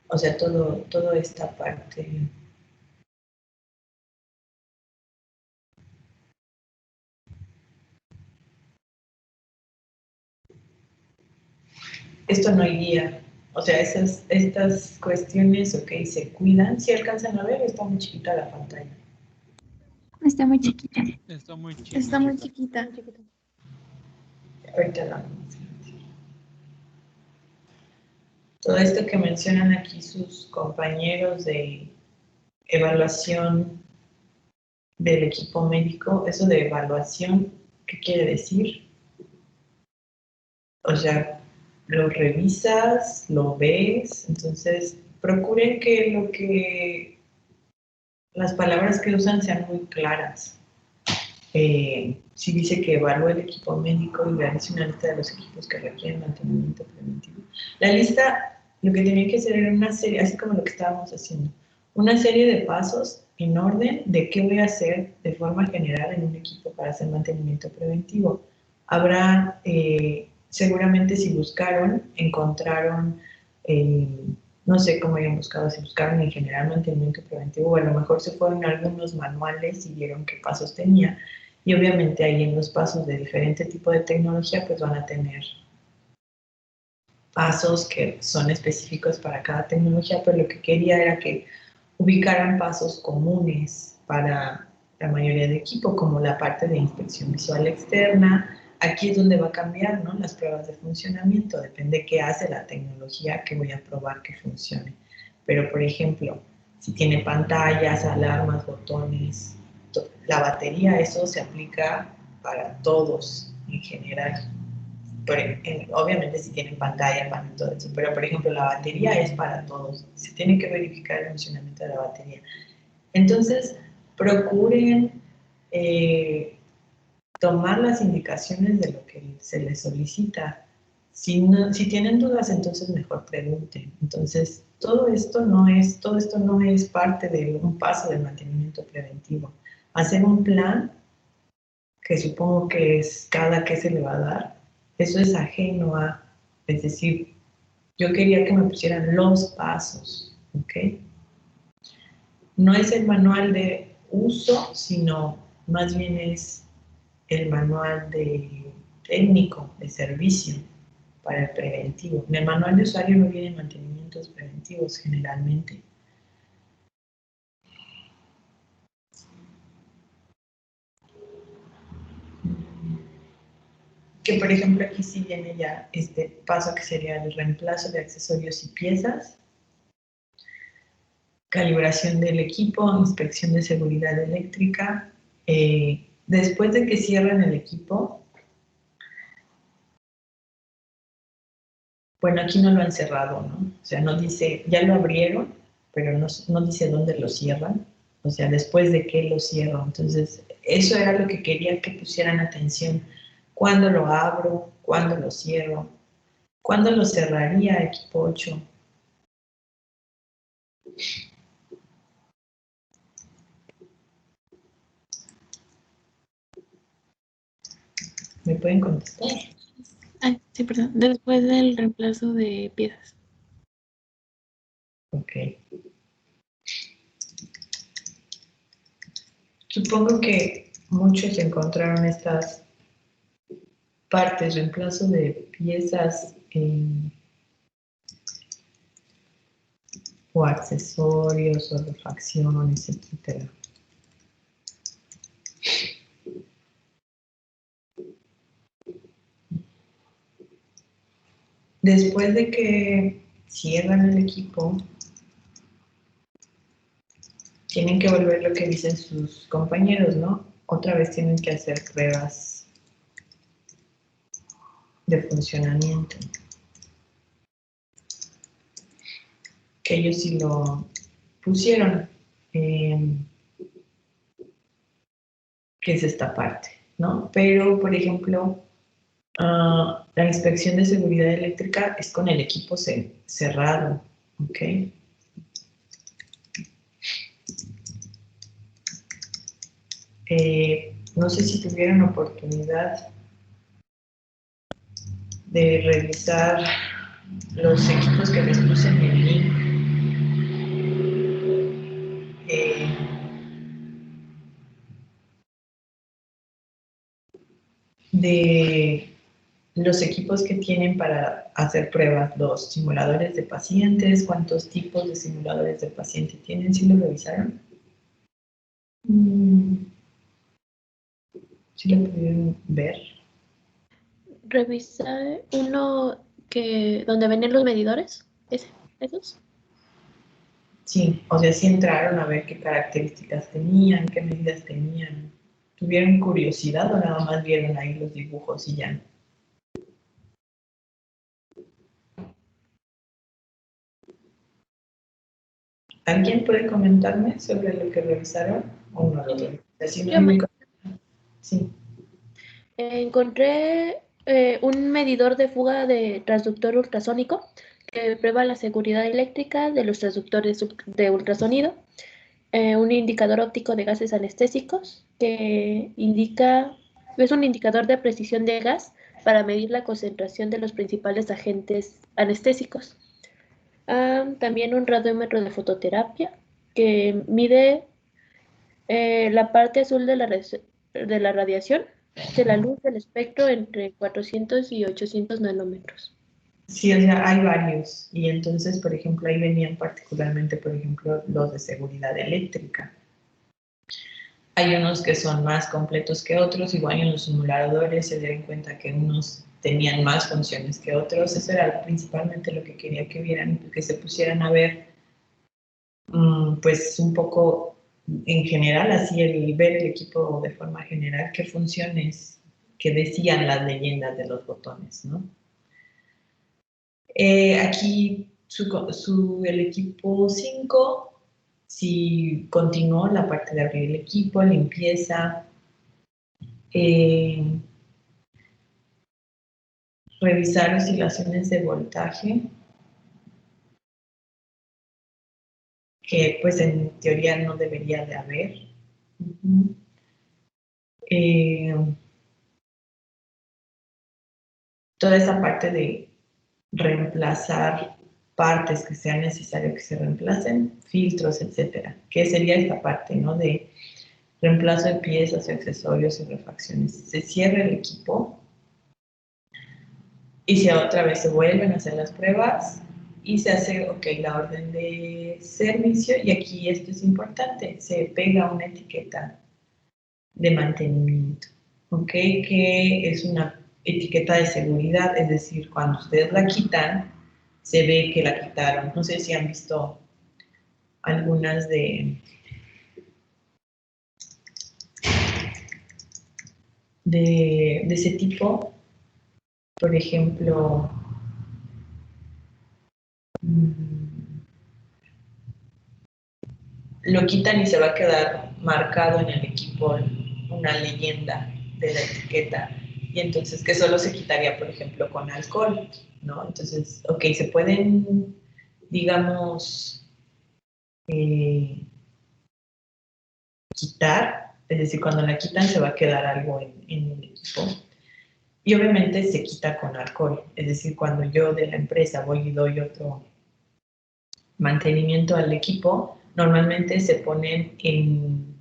O sea, toda esta parte. Esto no iría. O sea, estas cuestiones, ok, se cuidan. Si alcanzan a ver, está muy chiquita la pantalla. Está muy chiquita. Está muy chica. Está muy chiquita. Ahorita la vamos. Todo esto que mencionan aquí sus compañeros de evaluación del equipo médico, eso de evaluación, ¿qué quiere decir? O sea, lo revisas, lo ves, entonces procuren que las palabras que usan sean muy claras. Si dice que evalúe el equipo médico y realice una lista de los equipos que requieren mantenimiento preventivo. La lista, lo que tenía que hacer era una serie, así como lo que estábamos haciendo, una serie de pasos en orden de qué voy a hacer de forma general en un equipo para hacer mantenimiento preventivo. Habrá, seguramente si buscaron, encontraron, no sé cómo hayan buscado, si buscaron en general mantenimiento preventivo, o a lo mejor se fueron a algunos manuales y vieron qué pasos tenía. Y obviamente ahí en los pasos de diferente tipo de tecnología pues van a tener pasos que son específicos para cada tecnología, pero lo que quería era que ubicaran pasos comunes para la mayoría de equipo, como la parte de inspección visual externa. Aquí es donde va a cambiar, ¿no? Las pruebas de funcionamiento, depende qué hace la tecnología que voy a probar que funcione. Pero, por ejemplo, si tiene pantallas, alarmas, botones, la batería, eso se aplica para todos en general. Obviamente si tienen pantalla, panel, todo eso, pero por ejemplo la batería es para todos, se tiene que verificar el funcionamiento de la batería. Entonces, procuren tomar las indicaciones de lo que se les solicita. Si tienen dudas, entonces mejor pregunten. Entonces, todo esto no es parte de un paso del mantenimiento preventivo. Hacer un plan, que supongo que es cada que se le va a dar, eso es ajeno a, es decir, yo quería que me pusieran los pasos, ¿ok? No es el manual de uso, sino más bien es el manual de técnico de servicio para el preventivo. En el manual de usuario no vienen mantenimientos preventivos generalmente. Que por ejemplo aquí sí viene ya este paso que sería el reemplazo de accesorios y piezas, calibración del equipo, inspección de seguridad eléctrica. Después de que cierran el equipo, bueno, aquí no lo han cerrado, ¿no? O sea, no dice, ya lo abrieron, pero no dice dónde lo cierran, o sea, después de qué lo cierro. Entonces, eso era lo que quería que pusieran atención. ¿Cuándo lo abro? ¿Cuándo lo cierro? ¿Cuándo lo cerraría equipo 8? ¿Me pueden contestar? Ay, sí, perdón. Después del reemplazo de piezas. Ok. Supongo que muchos encontraron estas partes, reemplazo de piezas o accesorios o refacciones, etc. Después de que cierran el equipo, tienen que volver lo que dicen sus compañeros, ¿no? Otra vez tienen que hacer pruebas de funcionamiento. Que ellos sí lo pusieron, que es esta parte, ¿no? Pero, por ejemplo, la inspección de seguridad eléctrica es con el equipo cerrado, ¿ok? No sé si tuvieron oportunidad de revisar los equipos que les puse en el link. de los equipos que tienen para hacer pruebas, los simuladores de pacientes, cuántos tipos de simuladores de paciente tienen, ¿sí lo revisaron? ¿Sí lo pudieron ver? Revisar uno donde venían los medidores, esos. Sí, o sea, sí entraron a ver qué características tenían, qué medidas tenían. ¿Tuvieron curiosidad o nada más vieron ahí los dibujos y ya? ¿Alguien puede comentarme sobre lo que revisaron o no lo revisaron? Sí. Encontré un medidor de fuga de transductor ultrasónico que prueba la seguridad eléctrica de los transductores de ultrasonido. Un indicador óptico de gases anestésicos que es un indicador de precisión de gas para medir la concentración de los principales agentes anestésicos. También un radiómetro de fototerapia que mide la parte azul de la radiación de la luz del espectro entre 400 y 800 nanómetros. Sí, o sea, hay varios. Y entonces, por ejemplo, ahí venían particularmente, por ejemplo, los de seguridad eléctrica. Hay unos que son más completos que otros, igual en los simuladores se dieron cuenta que unos tenían más funciones que otros. Eso era principalmente lo que quería que vieran, que se pusieran a ver, pues un poco en general, así ver el equipo de forma general, qué funciones que decían las leyendas de los botones, ¿no? Aquí el equipo 5, si continuó la parte de abrir el equipo, limpieza, revisar oscilaciones de voltaje, que pues en teoría no debería de haber. Toda esa parte de reemplazar partes que sea necesario que se reemplacen, filtros, etcétera. ¿Qué sería esta parte, no? De reemplazo de piezas, accesorios y refacciones. Se cierra el equipo y otra vez se vuelven a hacer las pruebas y se hace, ok, la orden de servicio, y aquí esto es importante, se pega una etiqueta de mantenimiento, ok, que es una etiqueta de seguridad, es decir, cuando ustedes la quitan, se ve que la quitaron. No sé si han visto algunas de ese tipo, por ejemplo, lo quitan y se va a quedar marcado en el equipo una leyenda de la etiqueta, y entonces que solo se quitaría, por ejemplo, con alcohol, ¿no? Entonces, ok, se pueden, digamos, quitar, es decir, cuando la quitan se va a quedar algo en el equipo, y obviamente se quita con alcohol, es decir, cuando yo de la empresa voy y doy otro mantenimiento al equipo, normalmente se ponen en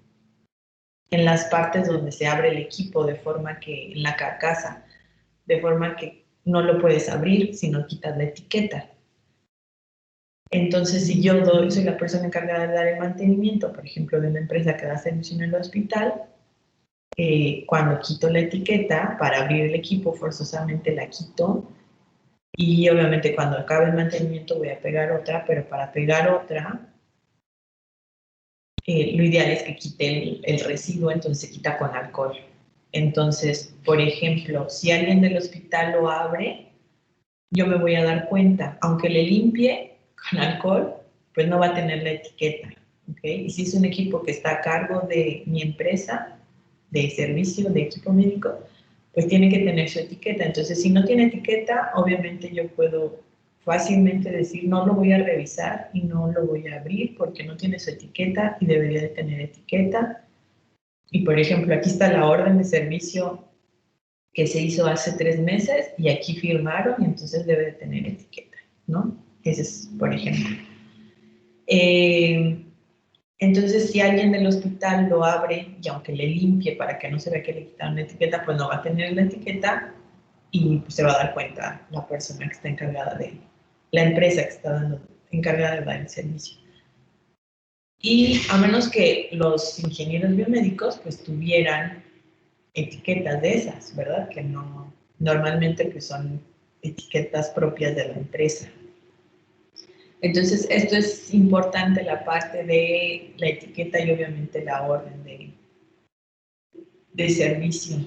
las partes donde se abre el equipo, de forma que, en la carcasa, de forma que no lo puedes abrir si no quitas la etiqueta. Entonces, si yo soy la persona encargada de dar el mantenimiento, por ejemplo, de una empresa que da servicio en el hospital, cuando quito la etiqueta para abrir el equipo, forzosamente la quito, y obviamente cuando acabe el mantenimiento voy a pegar otra, pero para pegar otra, lo ideal es que quite el residuo, entonces se quita con alcohol. Entonces, por ejemplo, si alguien del hospital lo abre, yo me voy a dar cuenta, aunque le limpie con alcohol, pues no va a tener la etiqueta, ¿okay? Y si es un equipo que está a cargo de mi empresa, de servicio, de equipo médico, pues tiene que tener su etiqueta. Entonces, si no tiene etiqueta, obviamente yo puedo fácilmente decir, no lo voy a revisar y no lo voy a abrir porque no tiene su etiqueta y debería de tener etiqueta. Y, por ejemplo, aquí está la orden de servicio que se hizo hace 3 meses y aquí firmaron, y entonces debe de tener etiqueta, ¿no? Ese es, por ejemplo. Entonces, si alguien del hospital lo abre y aunque le limpie para que no se vea que le quitaron la etiqueta, pues no va a tener la etiqueta y pues, se va a dar cuenta la persona que está encargada de la empresa que está encargada de dar el servicio. Y a menos que los ingenieros biomédicos pues tuvieran etiquetas de esas, ¿verdad? Que no, normalmente pues son etiquetas propias de la empresa. Entonces, esto es importante, la parte de la etiqueta y obviamente la orden de servicio.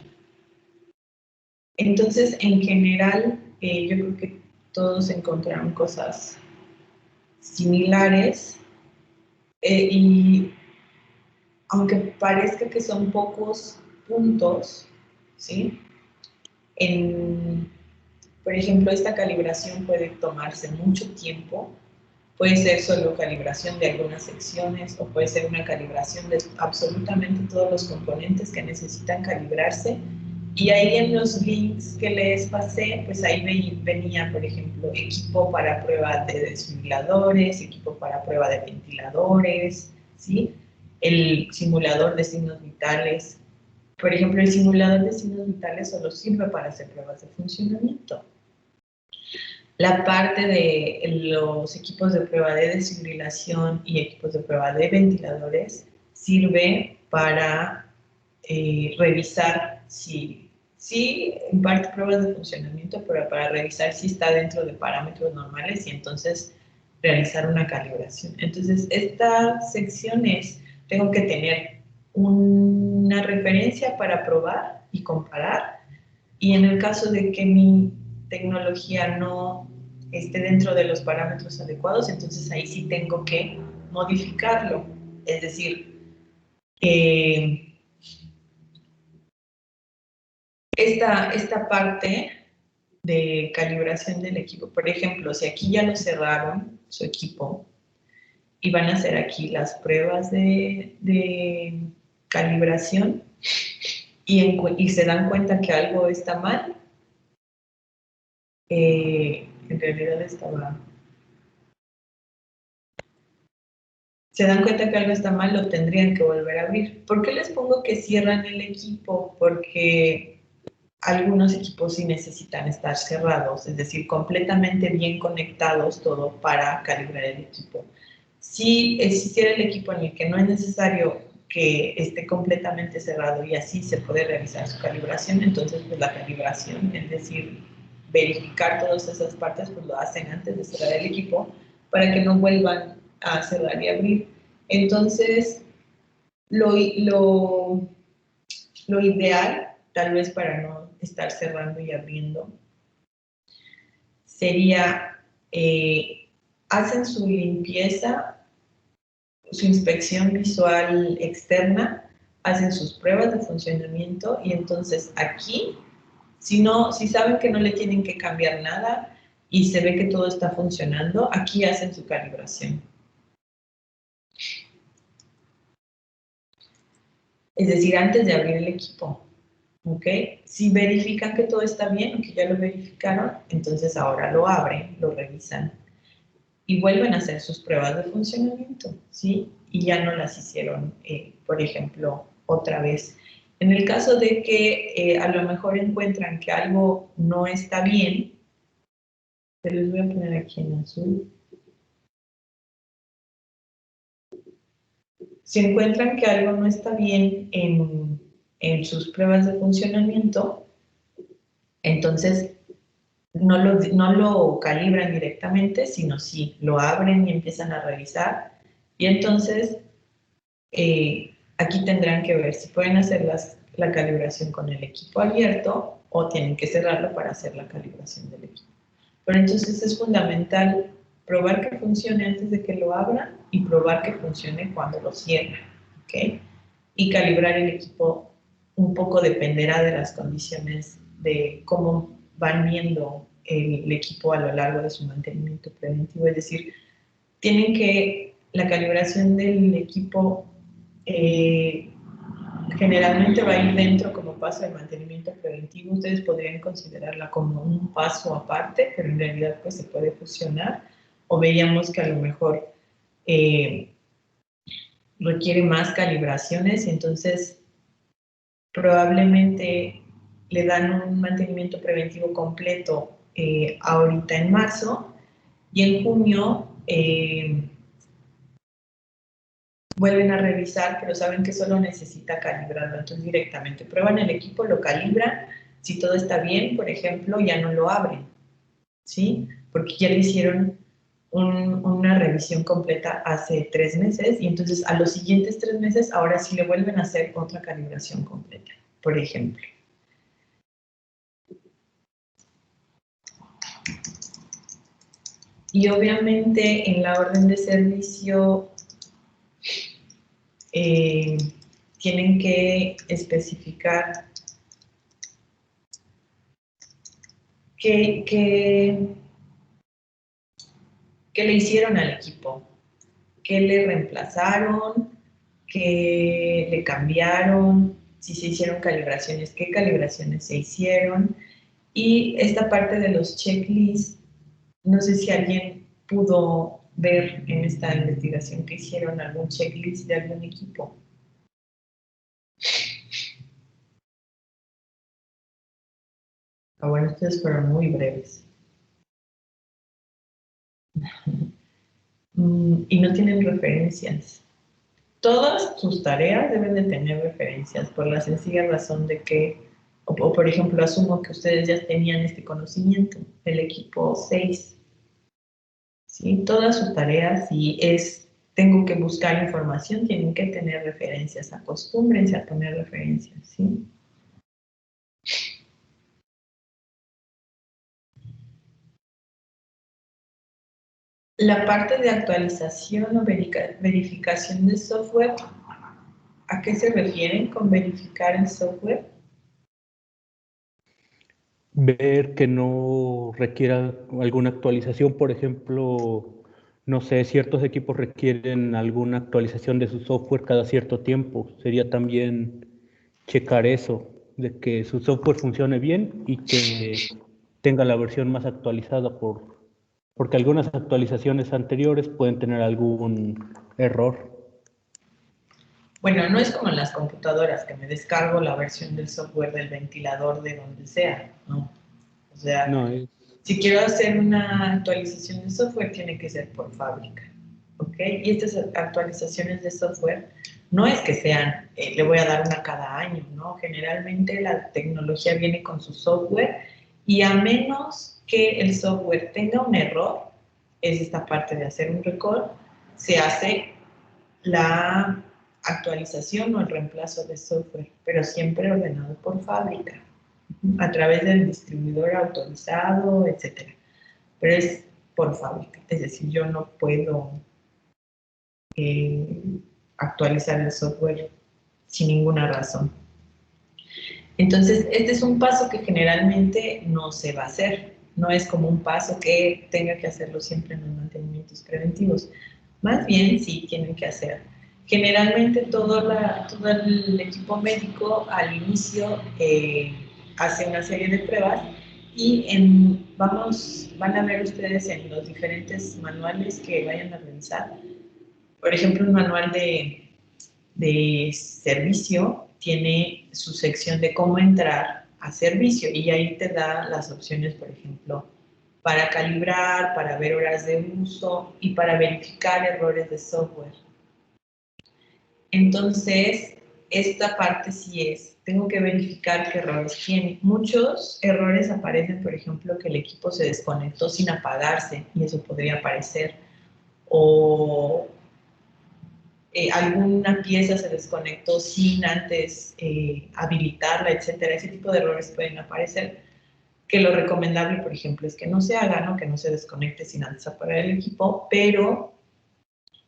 Entonces, en general, yo creo que todos encontraron cosas similares y aunque parezca que son pocos puntos, ¿sí? Por ejemplo, esta calibración puede tomarse mucho tiempo. Puede ser solo calibración de algunas secciones o puede ser una calibración de absolutamente todos los componentes que necesitan calibrarse. Y ahí en los links que les pasé, pues ahí venía, por ejemplo, equipo para prueba de desfibriladores, equipo para prueba de ventiladores, ¿sí? El simulador de signos vitales. Por ejemplo, el simulador de signos vitales solo sirve para hacer pruebas de funcionamiento. La parte de los equipos de prueba de desfibrilación y equipos de prueba de ventiladores sirve para revisar si imparte pruebas de funcionamiento, pero para revisar si está dentro de parámetros normales y entonces realizar una calibración. Entonces, esta sección es, tengo que tener una referencia para probar y comparar, y en el caso de que mi tecnología no esté dentro de los parámetros adecuados, entonces ahí sí tengo que modificarlo. Es decir, esta parte de calibración del equipo, por ejemplo, si aquí ya lo cerraron, su equipo, y van a hacer aquí las pruebas de calibración y se dan cuenta que algo está mal, en realidad se dan cuenta que algo está mal, lo tendrían que volver a abrir. ¿Por qué les pongo que cierran el equipo? Porque algunos equipos sí necesitan estar cerrados, es decir, completamente bien conectados todo para calibrar el equipo. Si existiera el equipo en el que no es necesario que esté completamente cerrado y así se puede realizar su calibración, entonces pues la calibración, es decir, verificar todas esas partes, pues lo hacen antes de cerrar el equipo para que no vuelvan a cerrar y abrir. Entonces, lo ideal, tal vez para no estar cerrando y abriendo, sería, hacen su limpieza, su inspección visual externa, hacen sus pruebas de funcionamiento y entonces aquí, si saben que no le tienen que cambiar nada y se ve que todo está funcionando, aquí hacen su calibración. Es decir, antes de abrir el equipo. ¿Ok? Si verifican que todo está bien o que ya lo verificaron, entonces ahora lo abren, lo revisan y vuelven a hacer sus pruebas de funcionamiento, ¿sí? Y ya no las hicieron, por ejemplo, otra vez. En el caso de que a lo mejor encuentran que algo no está bien, se les voy a poner aquí en azul. Si encuentran que algo no está bien en sus pruebas de funcionamiento, entonces no lo calibran directamente, sino sí lo abren y empiezan a revisar. Y entonces aquí tendrán que ver si pueden hacer la calibración con el equipo abierto o tienen que cerrarlo para hacer la calibración del equipo. Pero entonces es fundamental probar que funcione antes de que lo abran y probar que funcione cuando lo cierran, ¿ok? Y calibrar el equipo un poco dependerá de las condiciones de cómo van viendo el equipo a lo largo de su mantenimiento preventivo. Es decir, la calibración del equipo generalmente va a ir dentro como paso de mantenimiento preventivo. Ustedes podrían considerarla como un paso aparte, pero en realidad pues se puede fusionar. O veíamos que a lo mejor requiere más calibraciones y entonces probablemente le dan un mantenimiento preventivo completo ahorita en marzo y en junio vuelven a revisar, pero saben que solo necesita calibrarlo, entonces directamente prueban el equipo, lo calibran, si todo está bien, por ejemplo, ya no lo abren, ¿sí? Porque ya le hicieron una revisión completa hace 3 meses y entonces a los siguientes 3 meses ahora sí le vuelven a hacer otra calibración completa, por ejemplo. Y obviamente en la orden de servicio tienen que especificar qué le hicieron al equipo, qué le reemplazaron, qué le cambiaron, si se hicieron calibraciones, qué calibraciones se hicieron. Y esta parte de los checklists, no sé si alguien pudo ver en esta investigación que hicieron algún checklist de algún equipo. Bueno, ustedes fueron muy breves. Y no tienen referencias. Todas sus tareas deben de tener referencias por la sencilla razón de que, o por ejemplo, asumo que ustedes ya tenían este conocimiento, el equipo 6, ¿sí? Todas sus tareas, si tengo que buscar información, tienen que tener referencias, acostúmbrense a poner referencias, ¿sí? La parte de actualización o verificación de software, ¿a qué se refieren con verificar el software? Ver que no requiera alguna actualización, por ejemplo, no sé, ciertos equipos requieren alguna actualización de su software cada cierto tiempo. Sería también checar eso, de que su software funcione bien y que tenga la versión más actualizada, porque algunas actualizaciones anteriores pueden tener algún error. Bueno, no es como en las computadoras, que me descargo la versión del software del ventilador de donde sea, ¿no? O sea, No, si quiero hacer una actualización de software, tiene que ser por fábrica, ¿ok? Y estas actualizaciones de software no es que sean, le voy a dar una cada año, ¿no? Generalmente la tecnología viene con su software y a menos que el software tenga un error, es esta parte de hacer un recall, se hace la actualización o el reemplazo de software, pero siempre ordenado por fábrica, a través del distribuidor autorizado, etcétera. Pero es por fábrica, es decir, yo no puedo actualizar el software sin ninguna razón. Entonces, este es un paso que generalmente no se va a hacer, no es como un paso que tenga que hacerlo siempre en los mantenimientos preventivos. Más bien, sí tienen que hacer. Generalmente todo el equipo médico al inicio hace una serie de pruebas y van a ver ustedes en los diferentes manuales que vayan a revisar. Por ejemplo, un manual de servicio tiene su sección de cómo entrar a servicio y ahí te da las opciones, por ejemplo, para calibrar, para ver horas de uso y para verificar errores de software. Entonces, esta parte sí tengo que verificar qué errores tiene. Muchos errores aparecen, por ejemplo, que el equipo se desconectó sin apagarse y eso podría aparecer. O alguna pieza se desconectó sin antes habilitarla, etcétera. Ese tipo de errores pueden aparecer, que lo recomendable, por ejemplo, es que no se haga, ¿no? Que no se desconecte sin antes apagar el equipo, pero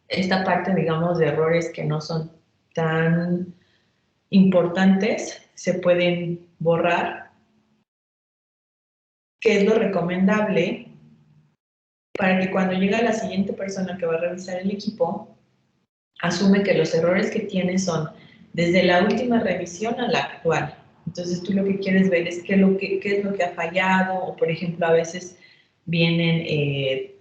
esta parte, digamos, de errores que no son tan importantes se pueden borrar. ¿Qué es lo recomendable? Para que cuando llega la siguiente persona que va a revisar el equipo, asume que los errores que tiene son desde la última revisión a la actual. Entonces tú lo que quieres ver es qué es lo que ha fallado, o por ejemplo a veces vienen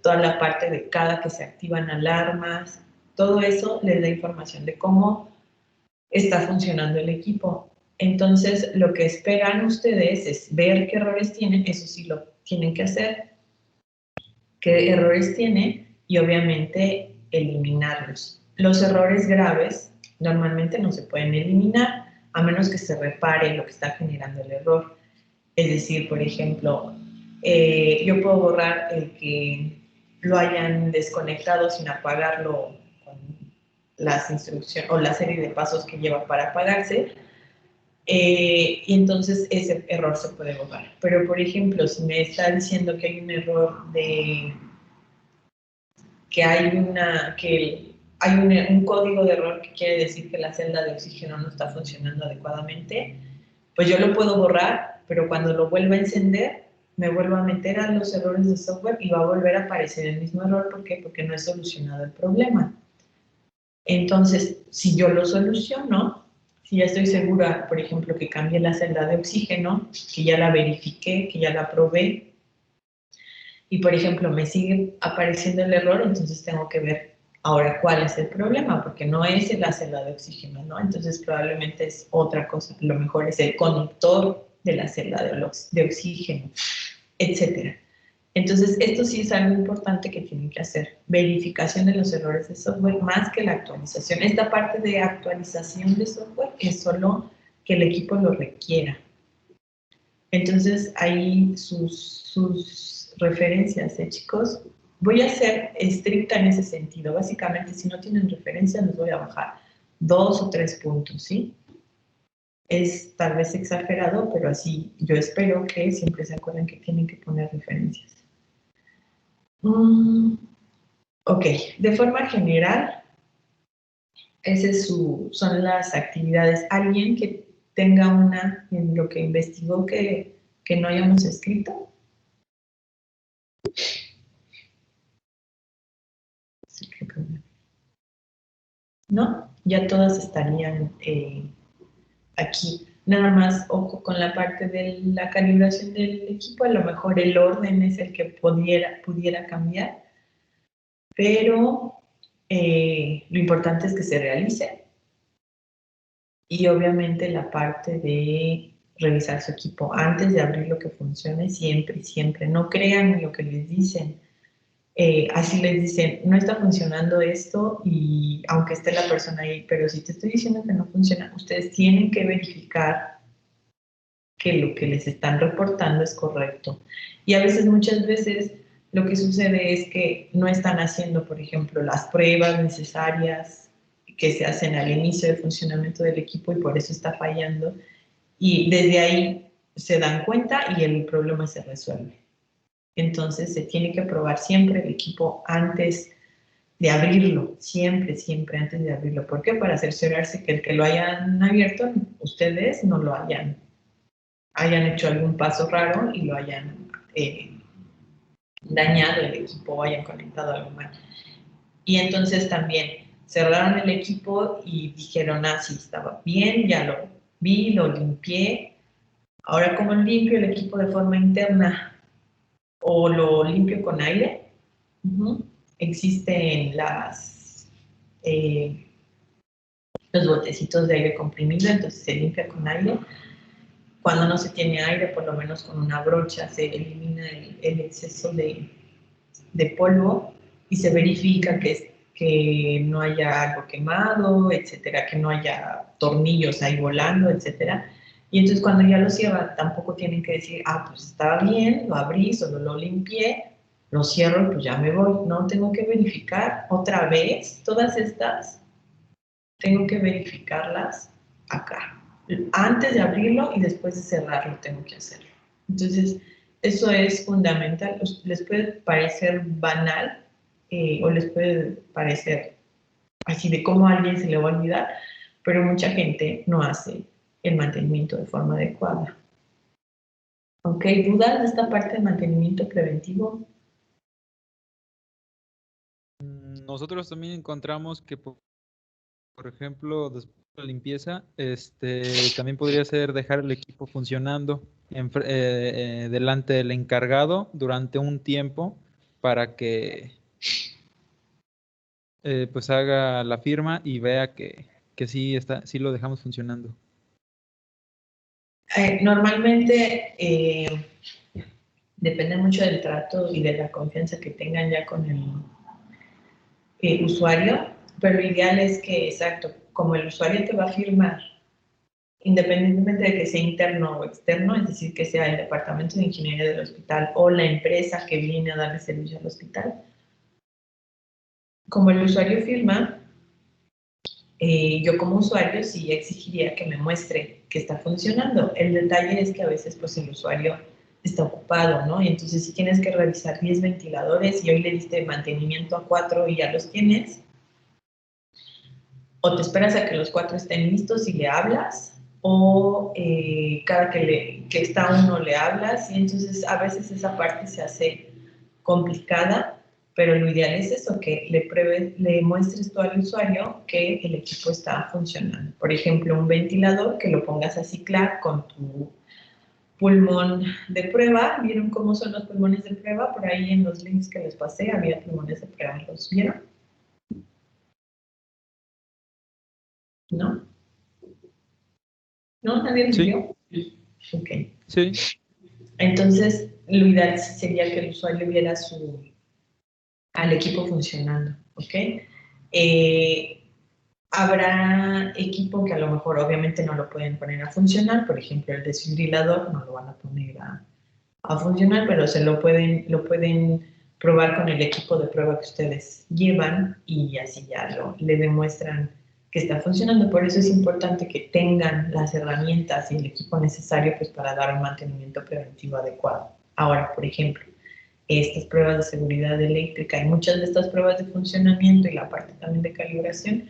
toda la parte de cada que se activan alarmas. Todo eso les da información de cómo está funcionando el equipo. Entonces, lo que esperan ustedes es ver qué errores tienen, eso sí lo tienen que hacer, qué errores tienen y obviamente eliminarlos. Los errores graves normalmente no se pueden eliminar a menos que se repare lo que está generando el error. Es decir, por ejemplo, yo puedo borrar el que lo hayan desconectado sin apagarlo con las instrucciones o la serie de pasos que lleva para apagarse, y entonces ese error se puede borrar. Pero, por ejemplo, si me está diciendo que hay un error de que hay un código de error que quiere decir que la celda de oxígeno no está funcionando adecuadamente, pues yo lo puedo borrar, pero cuando lo vuelva a encender, me vuelvo a meter a los errores de software y va a volver a aparecer el mismo error. ¿Por qué? Porque no he solucionado el problema. Entonces, si yo lo soluciono, si ya estoy segura, por ejemplo, que cambie la celda de oxígeno, que ya la verifiqué, que ya la probé, y por ejemplo me sigue apareciendo el error, entonces tengo que ver ahora cuál es el problema, porque no es la celda de oxígeno, ¿no? Entonces probablemente es otra cosa, lo mejor es el conector de la celda de oxígeno, etcétera. Entonces, esto sí es algo importante que tienen que hacer, verificación de los errores de software más que la actualización. Esta parte de actualización de software es solo que el equipo lo requiera. Entonces, ahí sus referencias, chicos. Voy a ser estricta en ese sentido. Básicamente, si no tienen referencias, les voy a bajar 2 o 3 puntos, ¿sí? Es tal vez exagerado, pero así yo espero que siempre se acuerden que tienen que poner referencias. Ok, de forma general, esas son las actividades. ¿Alguien que tenga una en lo que investigó que no hayamos escrito? ¿No? Ya todas estarían aquí. Nada más, ojo con la parte de la calibración del equipo, a lo mejor el orden es el que pudiera cambiar, pero lo importante es que se realice y obviamente la parte de revisar su equipo antes de abrir lo que funcione, siempre, siempre. No crean lo que les dicen. Así les dicen, no está funcionando esto y aunque esté la persona ahí, pero si te estoy diciendo que no funciona, ustedes tienen que verificar que lo que les están reportando es correcto. Y a veces, muchas veces, lo que sucede es que no están haciendo, por ejemplo, las pruebas necesarias que se hacen al inicio de funcionamiento del equipo y por eso está fallando. Y desde ahí se dan cuenta y el problema se resuelve. Entonces, se tiene que probar siempre el equipo antes de abrirlo, siempre, siempre antes de abrirlo. ¿Por qué? Para cerciorarse que el que lo hayan abierto, ustedes no lo hayan hecho algún paso raro y lo hayan dañado el equipo o hayan conectado algo mal. Y entonces también cerraron el equipo y dijeron, sí, estaba bien, ya lo vi, lo limpié. Ahora, ¿cómo limpio el equipo de forma interna? ¿O lo limpio con aire? Existen los botecitos de aire comprimido, entonces se limpia con aire. Cuando no se tiene aire, por lo menos con una brocha se elimina el exceso de polvo y se verifica que no haya algo quemado, etcétera, que no haya tornillos ahí volando, etcétera. Y entonces cuando ya lo cierran, tampoco tienen que decir, pues estaba bien, lo abrí, solo lo limpié, lo cierro y pues ya me voy. No, tengo que verificar otra vez todas estas, tengo que verificarlas acá. Antes de abrirlo y después de cerrarlo tengo que hacerlo. Entonces, eso es fundamental. Les puede parecer banal o les puede parecer así de cómo a alguien se le va a olvidar, pero mucha gente no hace el mantenimiento de forma adecuada. ¿Ok? ¿Dudas de esta parte de mantenimiento preventivo? Nosotros también encontramos que, por ejemplo, después de la limpieza, también podría ser dejar el equipo funcionando delante del encargado durante un tiempo para que pues haga la firma y vea que sí sí lo dejamos funcionando. Normalmente depende mucho del trato y de la confianza que tengan ya con el usuario, pero lo ideal es que, exacto, como el usuario te va a firmar, independientemente de que sea interno o externo, es decir, que sea el departamento de ingeniería del hospital o la empresa que viene a darle servicio al hospital, como el usuario firma, yo como usuario sí exigiría que me muestre que está funcionando. El detalle es que a veces pues el usuario está ocupado, ¿no? Y entonces si tienes que revisar 10 ventiladores y hoy le diste mantenimiento a 4 y ya los tienes, o te esperas a que los 4 estén listos y le hablas, o cada que está uno le hablas, y entonces a veces esa parte se hace complicada, pero lo ideal es eso, que le muestres tú al usuario que el equipo está funcionando. Por ejemplo, un ventilador que lo pongas a ciclar con tu pulmón de prueba. ¿Vieron cómo son los pulmones de prueba? Por ahí en los links que les pasé había pulmones de prueba. ¿Los vieron? ¿No? ¿No? ¿Nadie los vio? Ok. Sí. Entonces, lo ideal sería que el usuario viera al equipo funcionando, ¿ok? Habrá equipo que a lo mejor obviamente no lo pueden poner a funcionar, por ejemplo el desfibrilador no lo van a poner a funcionar, pero lo pueden probar con el equipo de prueba que ustedes llevan y así ya le demuestran que está funcionando. Por eso es importante que tengan las herramientas y el equipo necesario pues, para dar un mantenimiento preventivo adecuado. Ahora, por ejemplo, estas pruebas de seguridad eléctrica y muchas de estas pruebas de funcionamiento y la parte también de calibración,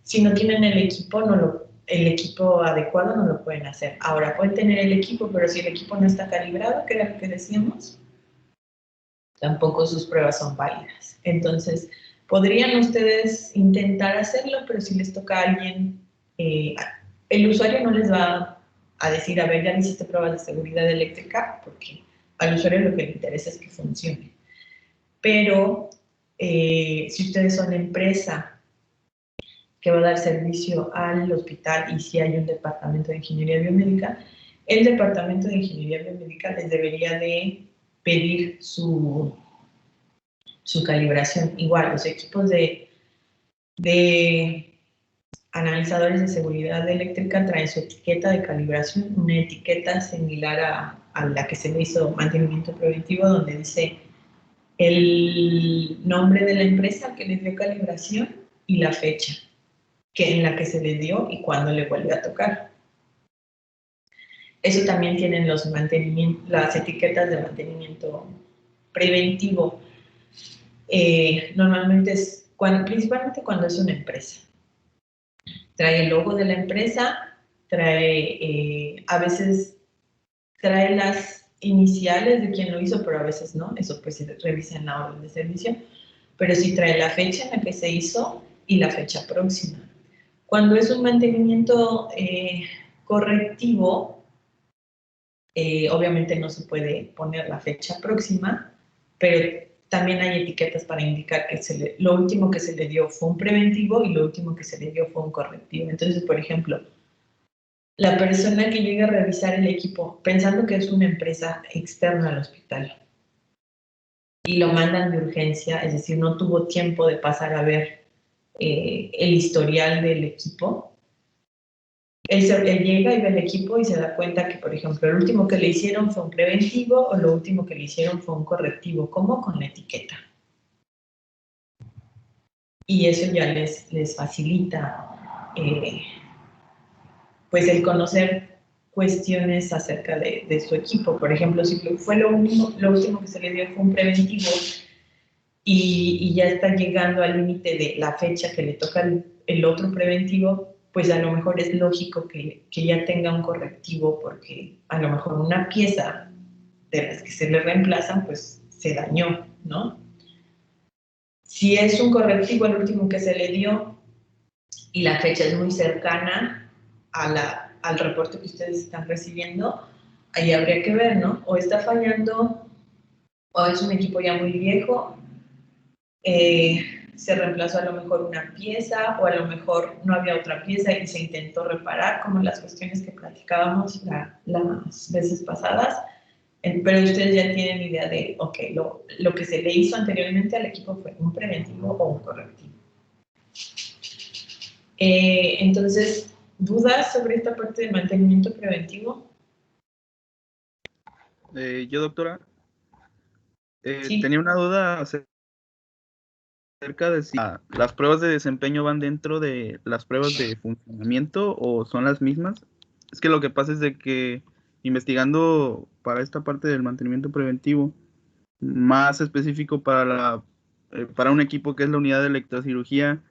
si no tienen el equipo adecuado, no lo pueden hacer. Ahora, pueden tener el equipo, pero si el equipo no está calibrado, que era lo que decíamos, tampoco sus pruebas son válidas. Entonces, podrían ustedes intentar hacerlo, pero si les toca a alguien, el usuario no les va a decir, a ver, ya hiciste pruebas de seguridad eléctrica, porque al usuario lo que le interesa es que funcione. Pero si ustedes son empresa que va a dar servicio al hospital y si hay un departamento de ingeniería biomédica, el departamento de ingeniería biomédica les debería de pedir su calibración. Igual, los equipos de analizadores de seguridad eléctrica traen su etiqueta de calibración, una etiqueta similar a la que se le hizo mantenimiento preventivo, donde dice el nombre de la empresa que les dio calibración y la fecha en la que se le dio y cuándo le vuelve a tocar. Eso también tienen las etiquetas de mantenimiento preventivo. Normalmente principalmente cuando es una empresa. Trae el logo de la empresa, a veces trae las iniciales de quien lo hizo, pero a veces no, eso pues se revisa en la orden de servicio, pero sí trae la fecha en la que se hizo y la fecha próxima. Cuando es un mantenimiento correctivo, obviamente no se puede poner la fecha próxima, pero también hay etiquetas para indicar que lo último que se le dio fue un preventivo y lo último que se le dio fue un correctivo. Entonces, por ejemplo, la persona que llega a revisar el equipo, pensando que es una empresa externa al hospital, y lo mandan de urgencia, es decir, no tuvo tiempo de pasar a ver el historial del equipo, él llega y ve el equipo y se da cuenta que, por ejemplo, el último que le hicieron fue un preventivo o lo último que le hicieron fue un correctivo. ¿Cómo? Con la etiqueta. Y eso ya les facilita pues el conocer cuestiones acerca de su equipo. Por ejemplo, si fue lo último que se le dio fue un preventivo y ya está llegando al límite de la fecha que le toca el otro preventivo, pues a lo mejor es lógico que ya tenga un correctivo porque a lo mejor una pieza de las que se le reemplazan pues se dañó, ¿no? Si es un correctivo el último que se le dio y la fecha es muy cercana al reporte que ustedes están recibiendo, ahí habría que ver, ¿no? O está fallando o es un equipo ya muy viejo, se reemplazó a lo mejor una pieza o a lo mejor no había otra pieza y se intentó reparar, como las cuestiones que platicábamos las veces pasadas. Pero ustedes ya tienen idea de, ok, lo que se le hizo anteriormente al equipo fue un preventivo o un correctivo. Entonces, ¿dudas sobre esta parte del mantenimiento preventivo? Yo, doctora, Sí. tenía una duda acerca de si las pruebas de desempeño van dentro de las pruebas de funcionamiento o son las mismas. Es que lo que pasa es de que investigando para esta parte del mantenimiento preventivo, más específico para un equipo que es la unidad de electrocirugía,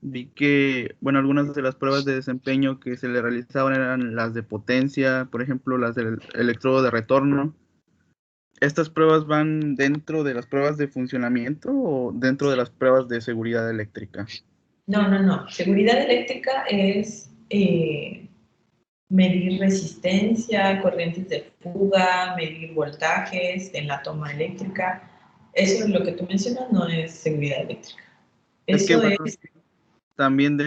vi que, bueno, algunas de las pruebas de desempeño que se le realizaban eran las de potencia, por ejemplo, las del electrodo de retorno. ¿Estas pruebas van dentro de las pruebas de funcionamiento o dentro de las pruebas de seguridad eléctrica? No. Seguridad eléctrica es medir resistencia, corrientes de fuga, medir voltajes en la toma eléctrica. Eso es lo que tú mencionas, no es seguridad eléctrica. Es que, Eso bueno, es... también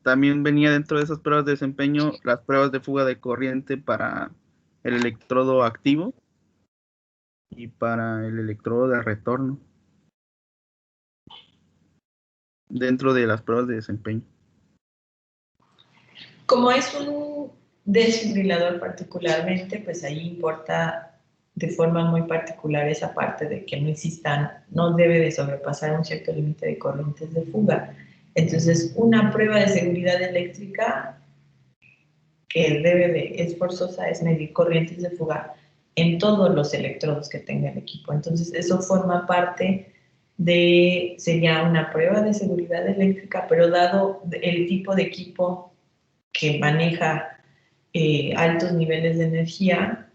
también venía dentro de esas pruebas de desempeño las pruebas de fuga de corriente para el electrodo activo y para el electrodo de retorno, dentro de las pruebas de desempeño. Como es un desfibrilador particularmente, pues ahí importa de forma muy particular esa parte de que no debe de sobrepasar un cierto límite de corrientes de fuga. Entonces, una prueba de seguridad eléctrica que es forzosa es medir corrientes de fuga en todos los electrodos que tenga el equipo. Entonces, eso forma parte sería una prueba de seguridad eléctrica, pero dado el tipo de equipo que maneja altos niveles de energía,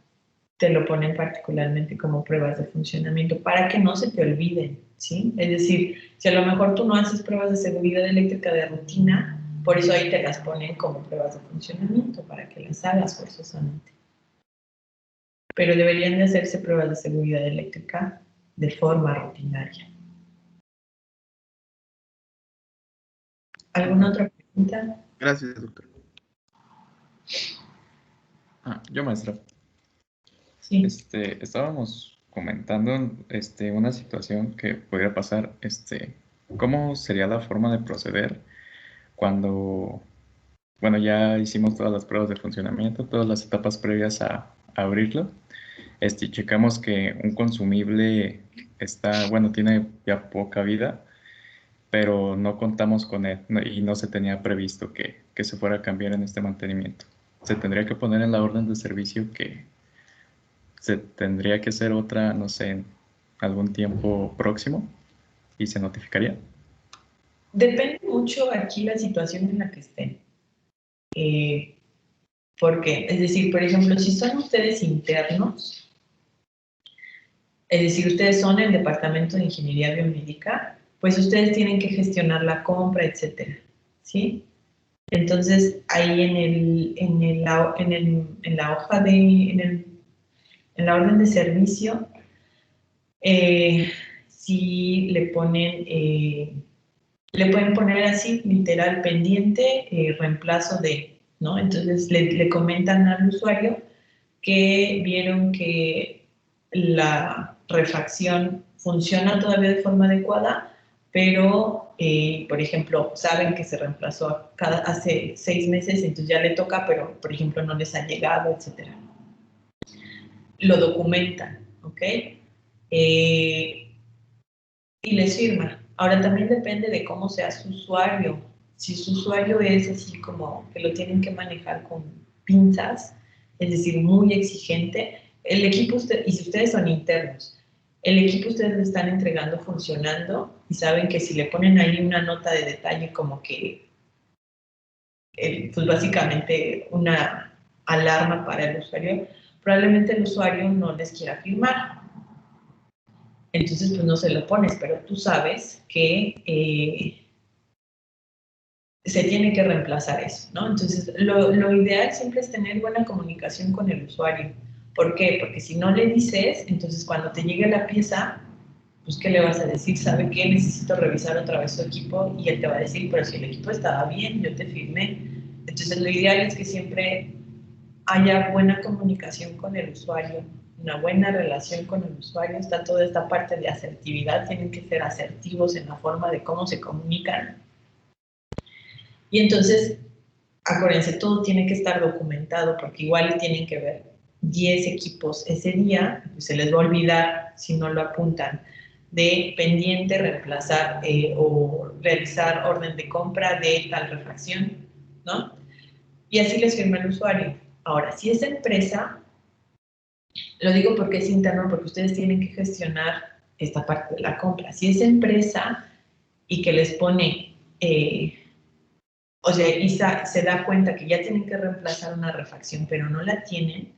te lo ponen particularmente como pruebas de funcionamiento para que no se te olviden, ¿sí? Es decir, si a lo mejor tú no haces pruebas de seguridad eléctrica de rutina, por eso ahí te las ponen como pruebas de funcionamiento, para que las hagas forzosamente. Pero deberían de hacerse pruebas de seguridad eléctrica de forma rutinaria. ¿Alguna otra pregunta? Gracias, doctor. Yo, maestra. Sí. Estábamos comentando una situación que podría pasar. ¿Cómo sería la forma de proceder cuando, bueno, ya hicimos todas las pruebas de funcionamiento, todas las etapas previas a abrirlo? Checamos que un consumible tiene ya poca vida, pero no contamos con él y no se tenía previsto que se fuera a cambiar en este mantenimiento. Se tendría que poner en la orden de servicio que se tendría que hacer otra, no sé, en algún tiempo próximo y se notificaría. Depende mucho aquí la situación en la que estén. Porque, es decir, por ejemplo, si son ustedes internos, es decir, ustedes son el departamento de ingeniería biomédica, pues ustedes tienen que gestionar la compra, etcétera, ¿sí? Entonces, ahí en la hoja en la orden de servicio, si le pueden poner así, literal, pendiente, reemplazo de, ¿no? Entonces, le comentan al usuario que vieron que la refacción funciona todavía de forma adecuada, pero, por ejemplo, saben que se reemplazó hace 6 meses, entonces ya le toca, pero, por ejemplo, no les ha llegado, etc. Lo documentan, ¿ok? Y les firman. Ahora, también depende de cómo sea su usuario. Si su usuario es así como que lo tienen que manejar con pinzas, es decir, muy exigente, el equipo, y si ustedes son internos, el equipo ustedes le están entregando funcionando y saben que si le ponen ahí una nota de detalle como que, pues básicamente una alarma para el usuario, probablemente el usuario no les quiera firmar. Entonces, pues no se lo pones, pero tú sabes que se tiene que reemplazar eso, ¿no? Entonces, lo ideal siempre es tener buena comunicación con el usuario. ¿Por qué? Porque si no le dices, entonces cuando te llegue la pieza, pues ¿qué le vas a decir? ¿Sabe qué? Necesito revisar otra vez su equipo, y él te va a decir, pero si el equipo estaba bien, yo te firmé. Entonces lo ideal es que siempre haya buena comunicación con el usuario, una buena relación con el usuario. Está toda esta parte de asertividad, tienen que ser asertivos en la forma de cómo se comunican. Y entonces, acuérdense, todo tiene que estar documentado, porque igual tienen que ver 10 equipos ese día, pues se les va a olvidar si no lo apuntan, de pendiente, reemplazar o realizar orden de compra de tal refracción, ¿no? Y así les firma el usuario. Ahora, si es empresa, lo digo porque es interno, porque ustedes tienen que gestionar esta parte de la compra. Si es empresa y que les pone, o sea, y se da cuenta que ya tienen que reemplazar una refacción, pero no la tienen,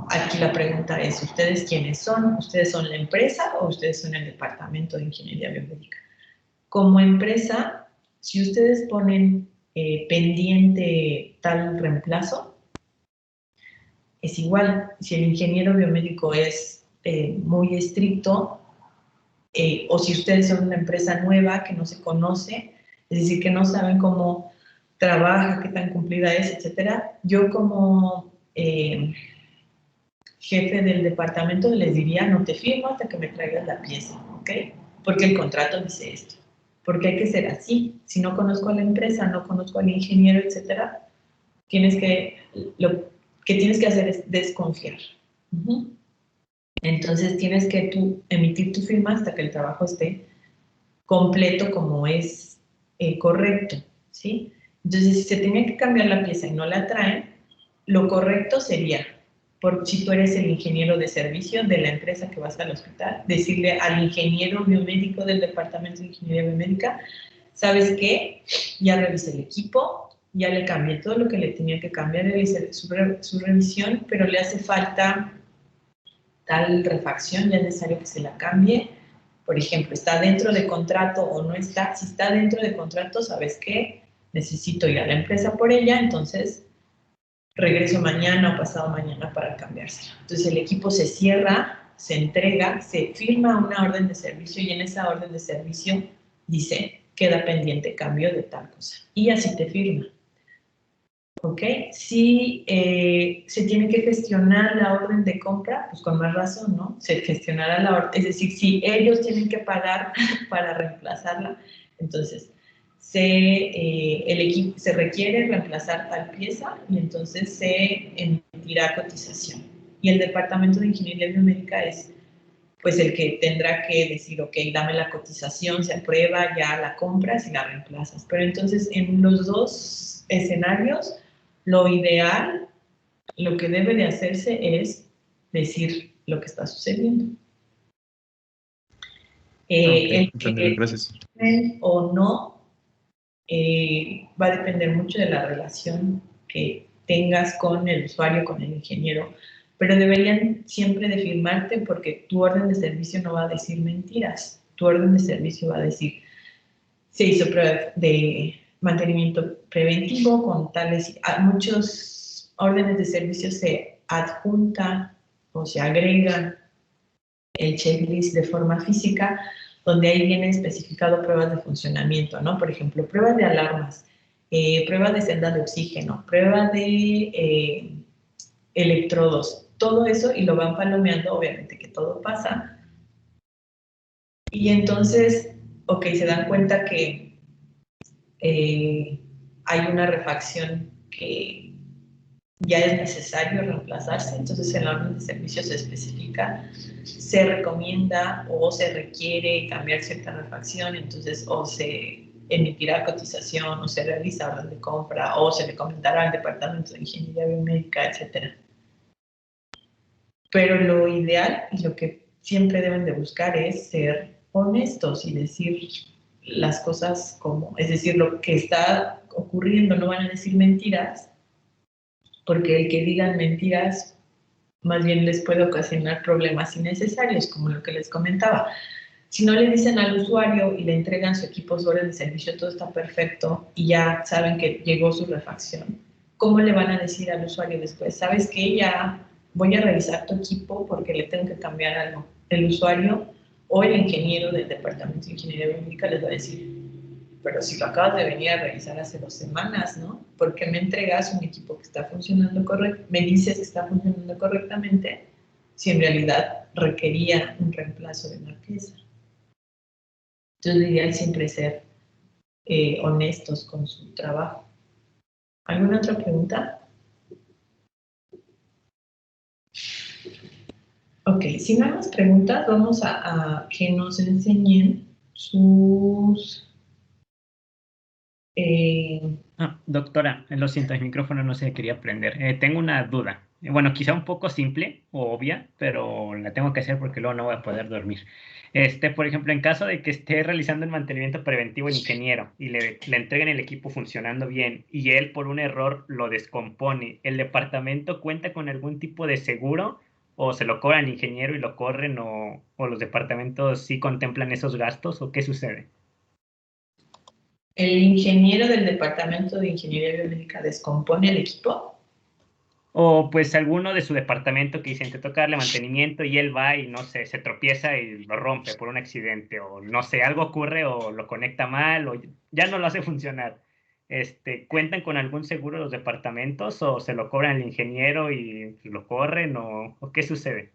aquí la pregunta es, ¿ustedes quiénes son? ¿Ustedes son la empresa o ustedes son el departamento de ingeniería biomédica? Como empresa, si ustedes ponen pendiente tal reemplazo, es igual. Si el ingeniero biomédico es muy estricto, o si ustedes son una empresa nueva que no se conoce, es decir, que no saben cómo trabaja, qué tan cumplida es, etcétera, yo como jefe del departamento les diría, no te firmo hasta que me traigas la pieza, ¿ok? Porque el contrato dice esto. Porque hay que ser así. Si no conozco a la empresa, no conozco al ingeniero, etcétera, lo que tienes que hacer es desconfiar. Entonces tienes que tú emitir tu firma hasta que el trabajo esté completo como es correcto, ¿sí? Entonces, si se tenía que cambiar la pieza y no la traen, lo correcto sería, por si tú eres el ingeniero de servicio de la empresa que vas al hospital, decirle al ingeniero biomédico del departamento de ingeniería biomédica, ¿sabes qué? Ya revisé el equipo, ya le cambié todo lo que le tenía que cambiar, hice su revisión, pero le hace falta tal refacción, ya es necesario que se la cambie. Por ejemplo, ¿está dentro de contrato o no está? Si está dentro de contrato, ¿sabes qué? Necesito ir a la empresa por ella, entonces regreso mañana o pasado mañana para cambiársela. Entonces el equipo se cierra, se entrega, se firma una orden de servicio y en esa orden de servicio dice, queda pendiente cambio de tal cosa. Y así te firma. ¿Ok? Si se tiene que gestionar la orden de compra, pues con más razón, ¿no? Se gestionará la orden, es decir, si ellos tienen que pagar para reemplazarla, entonces el equipo se requiere reemplazar tal pieza y entonces se emitirá cotización. Y el departamento de ingeniería biomédica es pues el que tendrá que decir, ok, dame la cotización, se aprueba, ya la compras y la reemplazas. Pero entonces en los dos escenarios, lo ideal, lo que debe de hacerse es decir lo que está sucediendo. El que gracias. o no va a depender mucho de la relación que tengas con el usuario, con el ingeniero, pero deberían siempre de firmarte porque tu orden de servicio no va a decir mentiras. Tu orden de servicio va a decir, se hizo prueba de mantenimiento preventivo con tales, a muchos órdenes de servicio se adjunta o se agrega el checklist de forma física, donde ahí viene especificado pruebas de funcionamiento, ¿no? Por ejemplo, pruebas de alarmas, pruebas de celdas de oxígeno, pruebas de electrodos, todo eso, y lo van palomeando, obviamente que todo pasa. Y entonces, ok, se dan cuenta que hay una refacción que ya es necesario reemplazarse, entonces en la orden de servicio se especifica, se recomienda o se requiere cambiar cierta refacción, entonces o se emitirá cotización, o se realiza orden de compra, o se le comentará al departamento de ingeniería biomédica, etc. Pero lo ideal y lo que siempre deben de buscar es ser honestos y decir las cosas como, es decir, lo que está ocurriendo, no van a decir mentiras, porque el que digan mentiras más bien les puede ocasionar problemas innecesarios, como lo que les comentaba. Si no le dicen al usuario y le entregan su equipo sobre el servicio, todo está perfecto y ya saben que llegó su refacción, ¿cómo le van a decir al usuario después? ¿Sabes qué? Ya voy a revisar tu equipo porque le tengo que cambiar algo. el usuario o el ingeniero del departamento de ingeniería biomédica les va a decir, pero si lo acabas de venir a revisar hace 2 semanas, ¿no? ¿Por qué me entregas un equipo que está funcionando correctamente? Me dices que está funcionando correctamente si en realidad requería un reemplazo de una pieza. Entonces, lo ideal es siempre ser honestos con su trabajo. ¿Alguna otra pregunta? Ok, si no hay más preguntas, vamos a que nos enseñen sus... Doctora, lo siento, el micrófono no se quería prender. Tengo una duda. Bueno, quizá un poco simple o obvia, pero la tengo que hacer porque luego no voy a poder dormir. Por ejemplo, en caso de que esté realizando el mantenimiento preventivo el ingeniero y le entreguen el equipo funcionando bien y él por un error lo descompone, ¿el departamento cuenta con algún tipo de seguro o se lo cobra al ingeniero y lo corren o los departamentos sí contemplan esos gastos o qué sucede? ¿El ingeniero del departamento de ingeniería biomédica descompone el equipo? O pues alguno de su departamento que dicen, te toca darle mantenimiento y él va y no sé, se tropieza y lo rompe por un accidente o no sé, algo ocurre o lo conecta mal o ya no lo hace funcionar. ¿Cuentan con algún seguro los departamentos o se lo cobran al ingeniero y lo corren o qué sucede?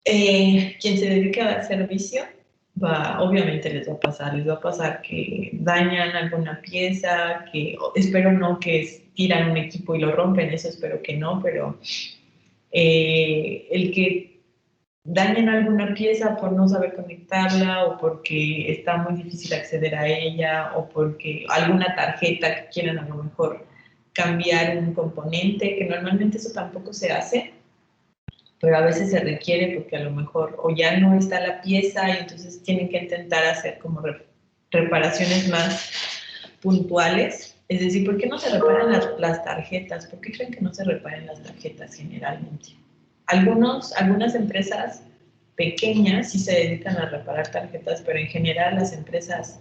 Quien se dedica a dar servicio, obviamente les va a pasar que dañan alguna pieza, espero no que tiran un equipo y lo rompen, eso espero que no, pero el que dañen alguna pieza por no saber conectarla o porque está muy difícil acceder a ella o porque alguna tarjeta que quieran a lo mejor cambiar un componente, que normalmente eso tampoco se hace, pero a veces se requiere porque a lo mejor o ya no está la pieza y entonces tienen que intentar hacer como reparaciones más puntuales. Es decir, ¿por qué no se reparan las tarjetas? ¿Por qué creen que no se reparan las tarjetas generalmente? Algunas empresas pequeñas sí se dedican a reparar tarjetas, pero en general las empresas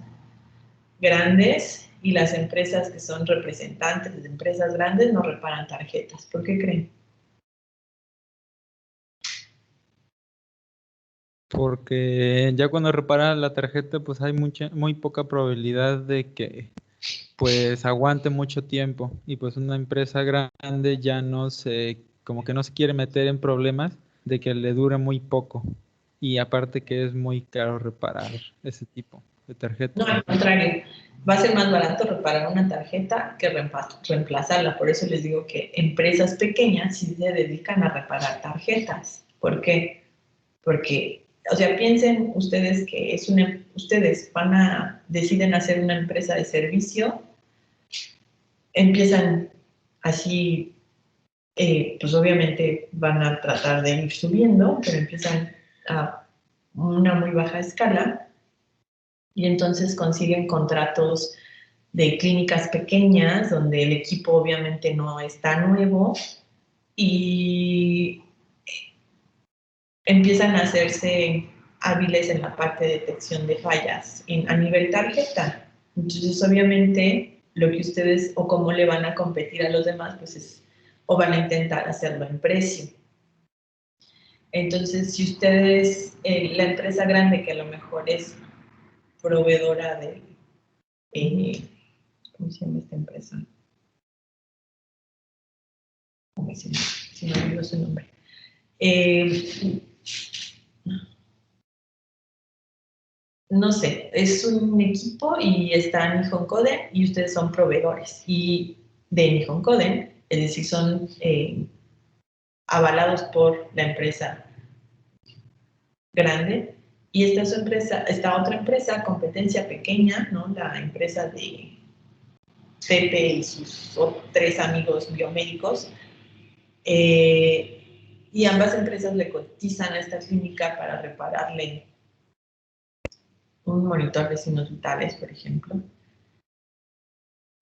grandes y las empresas que son representantes de empresas grandes no reparan tarjetas. ¿Por qué creen? Porque ya cuando reparas la tarjeta, pues hay muy poca probabilidad de que pues aguante mucho tiempo. Y pues una empresa grande ya como que no se quiere meter en problemas de que le dure muy poco. Y aparte que es muy caro reparar ese tipo de tarjeta. No, al contrario, va a ser más barato reparar una tarjeta que reemplazarla. Por eso les digo que empresas pequeñas sí se dedican a reparar tarjetas. ¿Por qué? Porque, o sea, piensen ustedes que ustedes deciden hacer una empresa de servicio, empiezan así, pues obviamente van a tratar de ir subiendo, pero empiezan a una muy baja escala y entonces consiguen contratos de clínicas pequeñas donde el equipo obviamente no está nuevo y empiezan a hacerse hábiles en la parte de detección de fallas a nivel tarjeta. Entonces, obviamente, lo que ustedes o cómo le van a competir a los demás, pues o van a intentar hacerlo en precio. Entonces, si ustedes, la empresa grande que a lo mejor es proveedora de, ¿cómo se llama esta empresa? Si me olvidó su nombre. No sé, es un equipo y está Nihon Kohden y ustedes son proveedores y de Nihon Kohden, es decir, son avalados por la empresa grande y esta otra empresa, competencia pequeña, ¿no? La empresa de Pepe y sus 3 amigos biomédicos, y ambas empresas le cotizan a esta clínica para repararle un monitor de signos vitales, por ejemplo.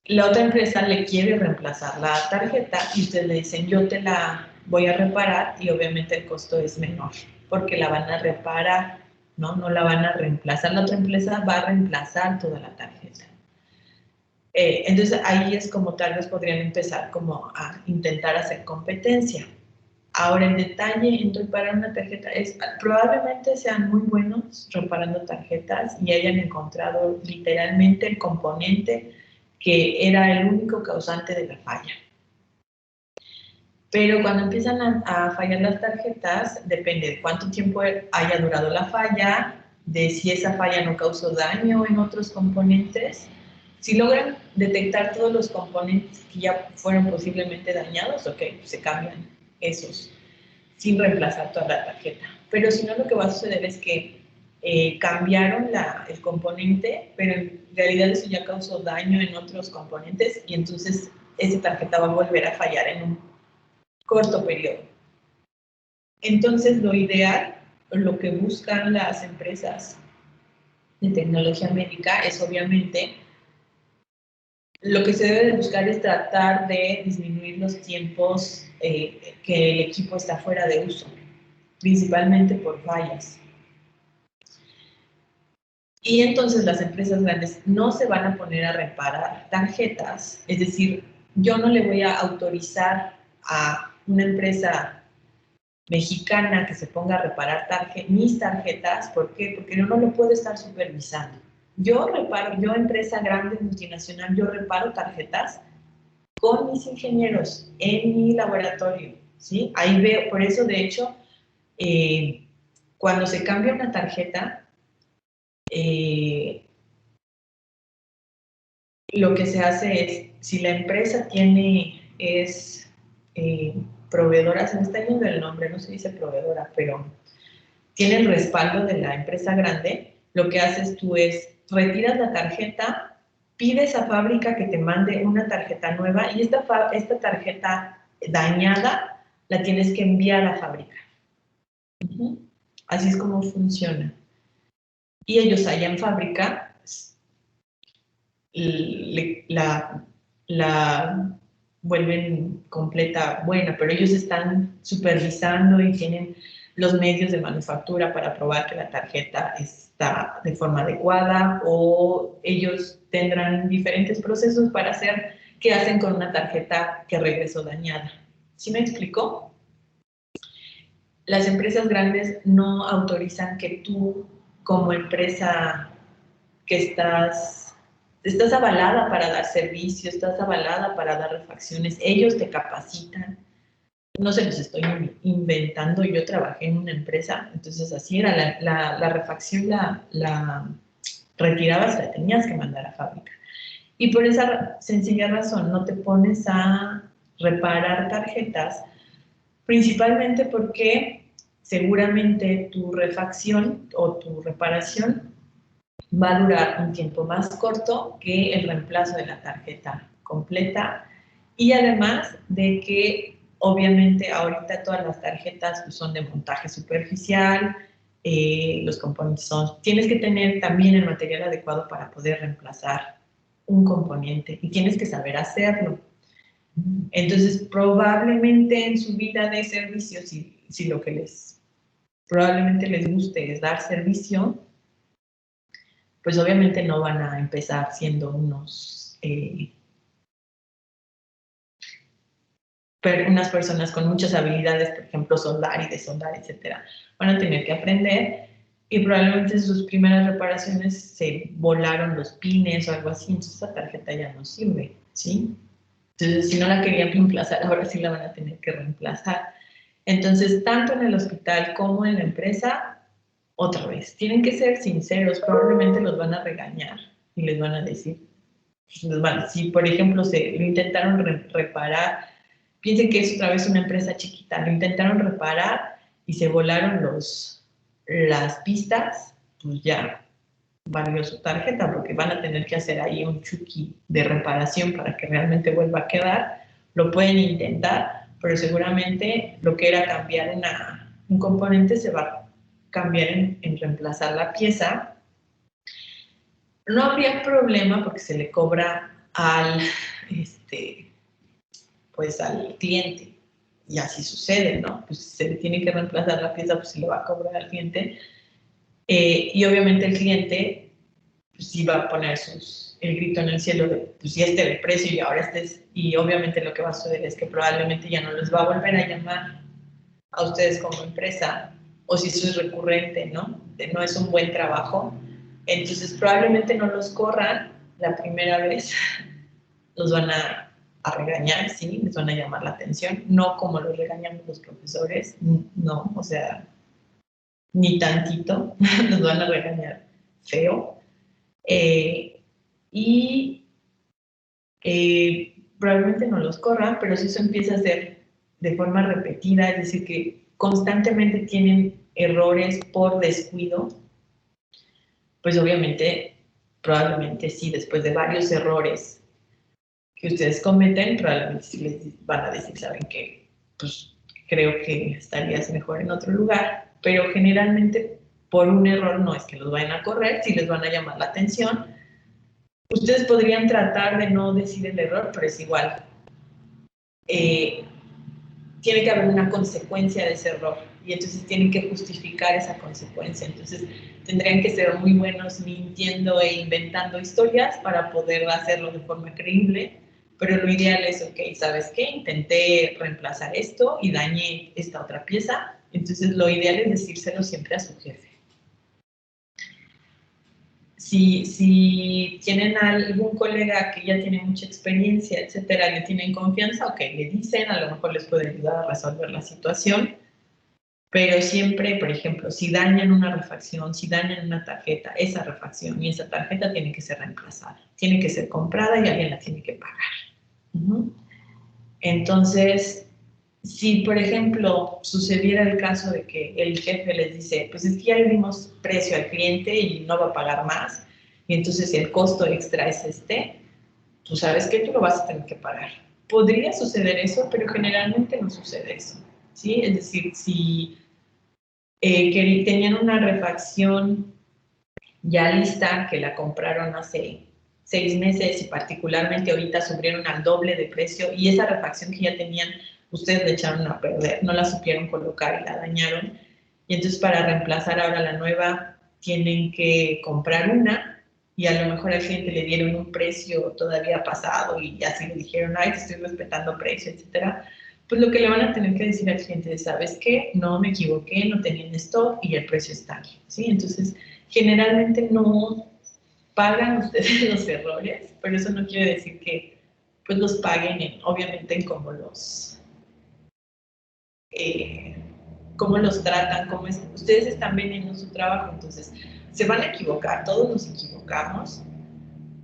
La otra empresa le quiere reemplazar la tarjeta y ustedes le dicen, yo te la voy a reparar y obviamente el costo es menor porque la van a reparar, ¿no? No la van a reemplazar. La otra empresa va a reemplazar toda la tarjeta. Entonces ahí es como tal vez podrían empezar como a intentar hacer competencia. Ahora, el detalle en reparar una tarjeta es, probablemente sean muy buenos reparando tarjetas y hayan encontrado literalmente el componente que era el único causante de la falla. Pero cuando empiezan a fallar las tarjetas, depende de cuánto tiempo haya durado la falla, de si esa falla no causó daño en otros componentes. Si logran detectar todos los componentes que ya fueron posiblemente dañados, ok, pues se cambian esos sin reemplazar toda la tarjeta. Pero si no, lo que va a suceder es que cambiaron el componente, pero en realidad eso ya causó daño en otros componentes y entonces esa tarjeta va a volver a fallar en un corto periodo. Entonces, lo ideal, lo que buscan las empresas de tecnología médica es obviamente, lo que se debe de buscar es tratar de disminuir los tiempos que el equipo está fuera de uso, principalmente por fallas. Y entonces las empresas grandes no se van a poner a reparar tarjetas, es decir, yo no le voy a autorizar a una empresa mexicana que se ponga a reparar mis tarjetas. ¿Por qué? Porque yo no lo puedo estar supervisando. Yo empresa grande, multinacional, yo reparo tarjetas con mis ingenieros en mi laboratorio, ¿sí? Ahí veo, por eso de hecho, cuando se cambia una tarjeta, lo que se hace es, si la empresa es proveedora, se me está yendo el nombre, no se dice proveedora, pero tiene el respaldo de la empresa grande, lo que haces tú es, retiras la tarjeta, pides a fábrica que te mande una tarjeta nueva y esta tarjeta dañada la tienes que enviar a fábrica. Así es como funciona. Y ellos allá en fábrica la vuelven completa buena, pero ellos están supervisando y tienen los medios de manufactura para probar que la tarjeta está de forma adecuada, o ellos tendrán diferentes procesos para hacer qué hacen con una tarjeta que regresó dañada. ¿Sí me explicó? Las empresas grandes no autorizan que tú, como empresa que estás avalada para dar servicio, estás avalada para dar refacciones, ellos te capacitan. No se los estoy inventando, yo trabajé en una empresa, entonces así era, la refacción la retirabas, la tenías que mandar a fábrica. Y por esa sencilla razón no te pones a reparar tarjetas, principalmente porque seguramente tu refacción o tu reparación va a durar un tiempo más corto que el reemplazo de la tarjeta completa, y además de que obviamente ahorita todas las tarjetas son de montaje superficial, los componentes tienes que tener también el material adecuado para poder reemplazar un componente y tienes que saber hacerlo. Entonces probablemente en su vida de servicio, si lo que probablemente les guste es dar servicio, pues obviamente no van a empezar siendo unas personas con muchas habilidades, por ejemplo, soldar y desoldar, etcétera. Van a tener que aprender y probablemente en sus primeras reparaciones se volaron los pines o algo así, entonces esa tarjeta ya no sirve, ¿sí? Entonces, si no la querían reemplazar, ahora sí la van a tener que reemplazar. Entonces, tanto en el hospital como en la empresa, otra vez, tienen que ser sinceros, probablemente los van a regañar y les van a decir, si por ejemplo lo intentaron reparar, piensen que es otra vez una empresa chiquita, lo intentaron reparar y se volaron las pistas, pues ya valió su tarjeta, porque van a tener que hacer ahí un chuki de reparación para que realmente vuelva a quedar. Lo pueden intentar, pero seguramente lo que era cambiar un componente se va a cambiar en reemplazar la pieza. No habría problema porque se le cobra al cliente, y así sucede, ¿no? Pues se le tiene que reemplazar la pieza, pues se le va a cobrar al cliente, y obviamente el cliente pues sí va a poner el grito en el cielo de, pues ya este el precio y ahora y obviamente lo que va a suceder es que probablemente ya no les va a volver a llamar a ustedes como empresa, o si eso es recurrente, ¿no? No es un buen trabajo, entonces probablemente no los corran la primera vez, los van a regañar, sí, les van a llamar la atención, no como los regañamos los profesores, no, o sea, ni tantito, los van a regañar feo. Probablemente no los corran, pero si eso empieza a ser de forma repetida, es decir, que constantemente tienen errores por descuido, pues obviamente, probablemente sí, después de varios errores que ustedes cometen, probablemente sí les van a decir, ¿saben qué? Pues creo que estarías mejor en otro lugar, pero generalmente por un error no es que los vayan a correr, sí les van a llamar la atención. Ustedes podrían tratar de no decir el error, pero es igual. Tiene que haber una consecuencia de ese error y entonces tienen que justificar esa consecuencia. Entonces tendrían que ser muy buenos mintiendo e inventando historias para poder hacerlo de forma creíble, pero lo ideal es, ok, ¿sabes qué? Intenté reemplazar esto y dañé esta otra pieza, entonces lo ideal es decírselo siempre a su jefe. Si tienen algún colega que ya tiene mucha experiencia, etcétera, le tienen confianza, ok, le dicen, a lo mejor les puede ayudar a resolver la situación, pero siempre, por ejemplo, si dañan una refacción, si dañan una tarjeta, esa refacción y esa tarjeta tiene que ser reemplazada, tiene que ser comprada y alguien la tiene que pagar. Entonces, si, por ejemplo, sucediera el caso de que el jefe les dice, pues es que ya le dimos precio al cliente y no va a pagar más, y entonces el costo extra es tú sabes que tú lo vas a tener que pagar. Podría suceder eso, pero generalmente no sucede eso, ¿sí? Es decir, si tenían una refacción ya lista, que la compraron hace 6 meses y particularmente ahorita subieron al doble de precio y esa refacción que ya tenían, ustedes le echaron a perder, no la supieron colocar y la dañaron. Y entonces para reemplazar ahora la nueva tienen que comprar una y a lo mejor al cliente le dieron un precio todavía pasado y así le dijeron, ay, te estoy respetando precio, etcétera. Pues lo que le van a tener que decir al cliente es, ¿sabes qué? No me equivoqué, no tenía en stock y el precio está aquí, ¿sí? Entonces, generalmente no pagan ustedes los errores, pero eso no quiere decir que pues los paguen obviamente en cómo los tratan, ustedes están vendiendo su trabajo, entonces se van a equivocar, todos nos equivocamos,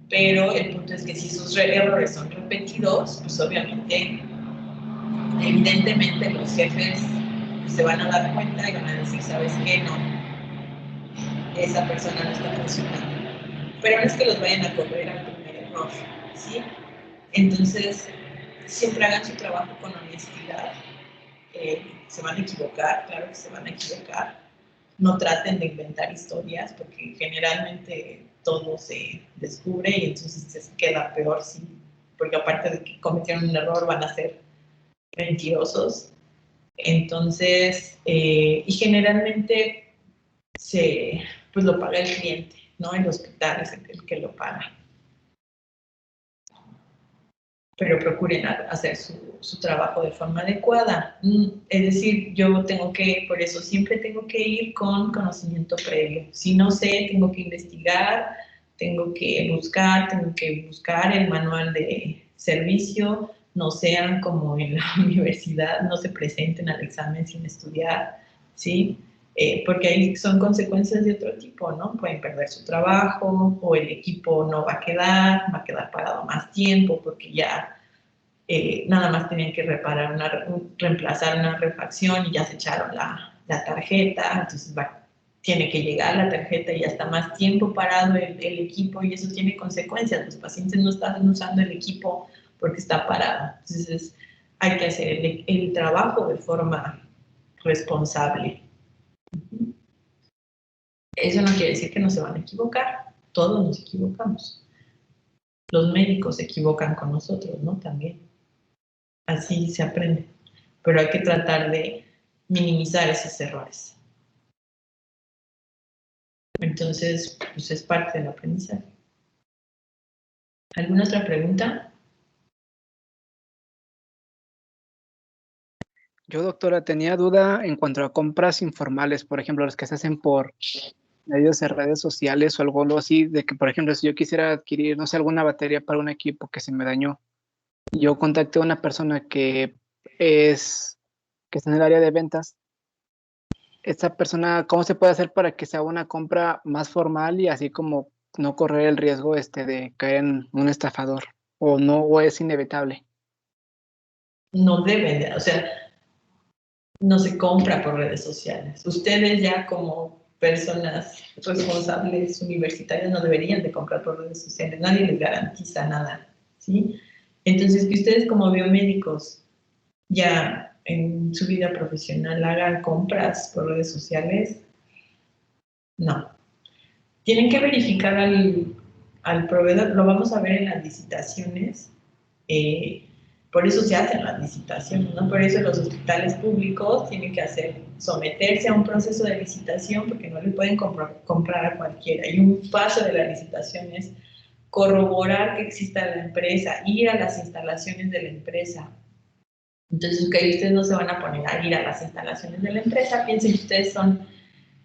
pero el punto es que si sus errores son repetidos, pues obviamente, evidentemente los jefes se van a dar cuenta y van a decir, ¿sabes qué? No, esa persona no está funcionando. Pero no es que los vayan a correr al primer error, ¿sí? Entonces, siempre hagan su trabajo con honestidad. Se van a equivocar, claro que se van a equivocar. No traten de inventar historias porque generalmente todo se descubre y entonces se queda peor, sí. Porque aparte de que cometieron un error, van a ser mentirosos. Entonces, y generalmente pues lo paga el cliente, ¿no? El hospital es el que lo paga. Pero procuren hacer su trabajo de forma adecuada. Es decir, por eso siempre tengo que ir con conocimiento previo. Si no sé, tengo que investigar, tengo que buscar el manual de servicio, no sean como en la universidad, no se presenten al examen sin estudiar, ¿sí? Porque ahí son consecuencias de otro tipo, ¿no? Pueden perder su trabajo o el equipo no va a quedar parado más tiempo porque ya nada más tenían que reemplazar una refacción y ya se echaron la tarjeta, entonces tiene que llegar la tarjeta y ya está más tiempo parado el equipo y eso tiene consecuencias. Los pacientes no están usando el equipo porque está parado. Entonces hay que hacer el trabajo de forma responsable. Eso no quiere decir que no se van a equivocar, todos nos equivocamos. Los médicos se equivocan con nosotros, ¿no? También. Así se aprende, pero hay que tratar de minimizar esos errores. Entonces, pues es parte del aprendizaje. ¿Alguna otra pregunta? Yo, doctora, tenía duda en cuanto a compras informales, por ejemplo, las que se hacen por medios de redes sociales o algo así, de que, por ejemplo, si yo quisiera adquirir, no sé, alguna batería para un equipo que se me dañó, yo contacté a una persona que está en el área de ventas. Esta persona, ¿cómo se puede hacer para que sea una compra más formal y así como no correr el riesgo de caer en un estafador? ¿O no, o es inevitable? No deben, o sea, no se compra por redes sociales. Ustedes ya como personas responsables universitarias no deberían de comprar por redes sociales. Nadie les garantiza nada, ¿sí? Entonces, que ustedes como biomédicos ya en su vida profesional hagan compras por redes sociales, no. Tienen que verificar al proveedor, lo vamos a ver en las licitaciones, por eso se hacen las licitaciones, ¿no? Por eso los hospitales públicos tienen que someterse a un proceso de licitación porque no le pueden comprar a cualquiera. Y un paso de la licitación es corroborar que exista la empresa, ir a las instalaciones de la empresa. Entonces, que ustedes no se van a poner a ir a las instalaciones de la empresa, piensen que ustedes son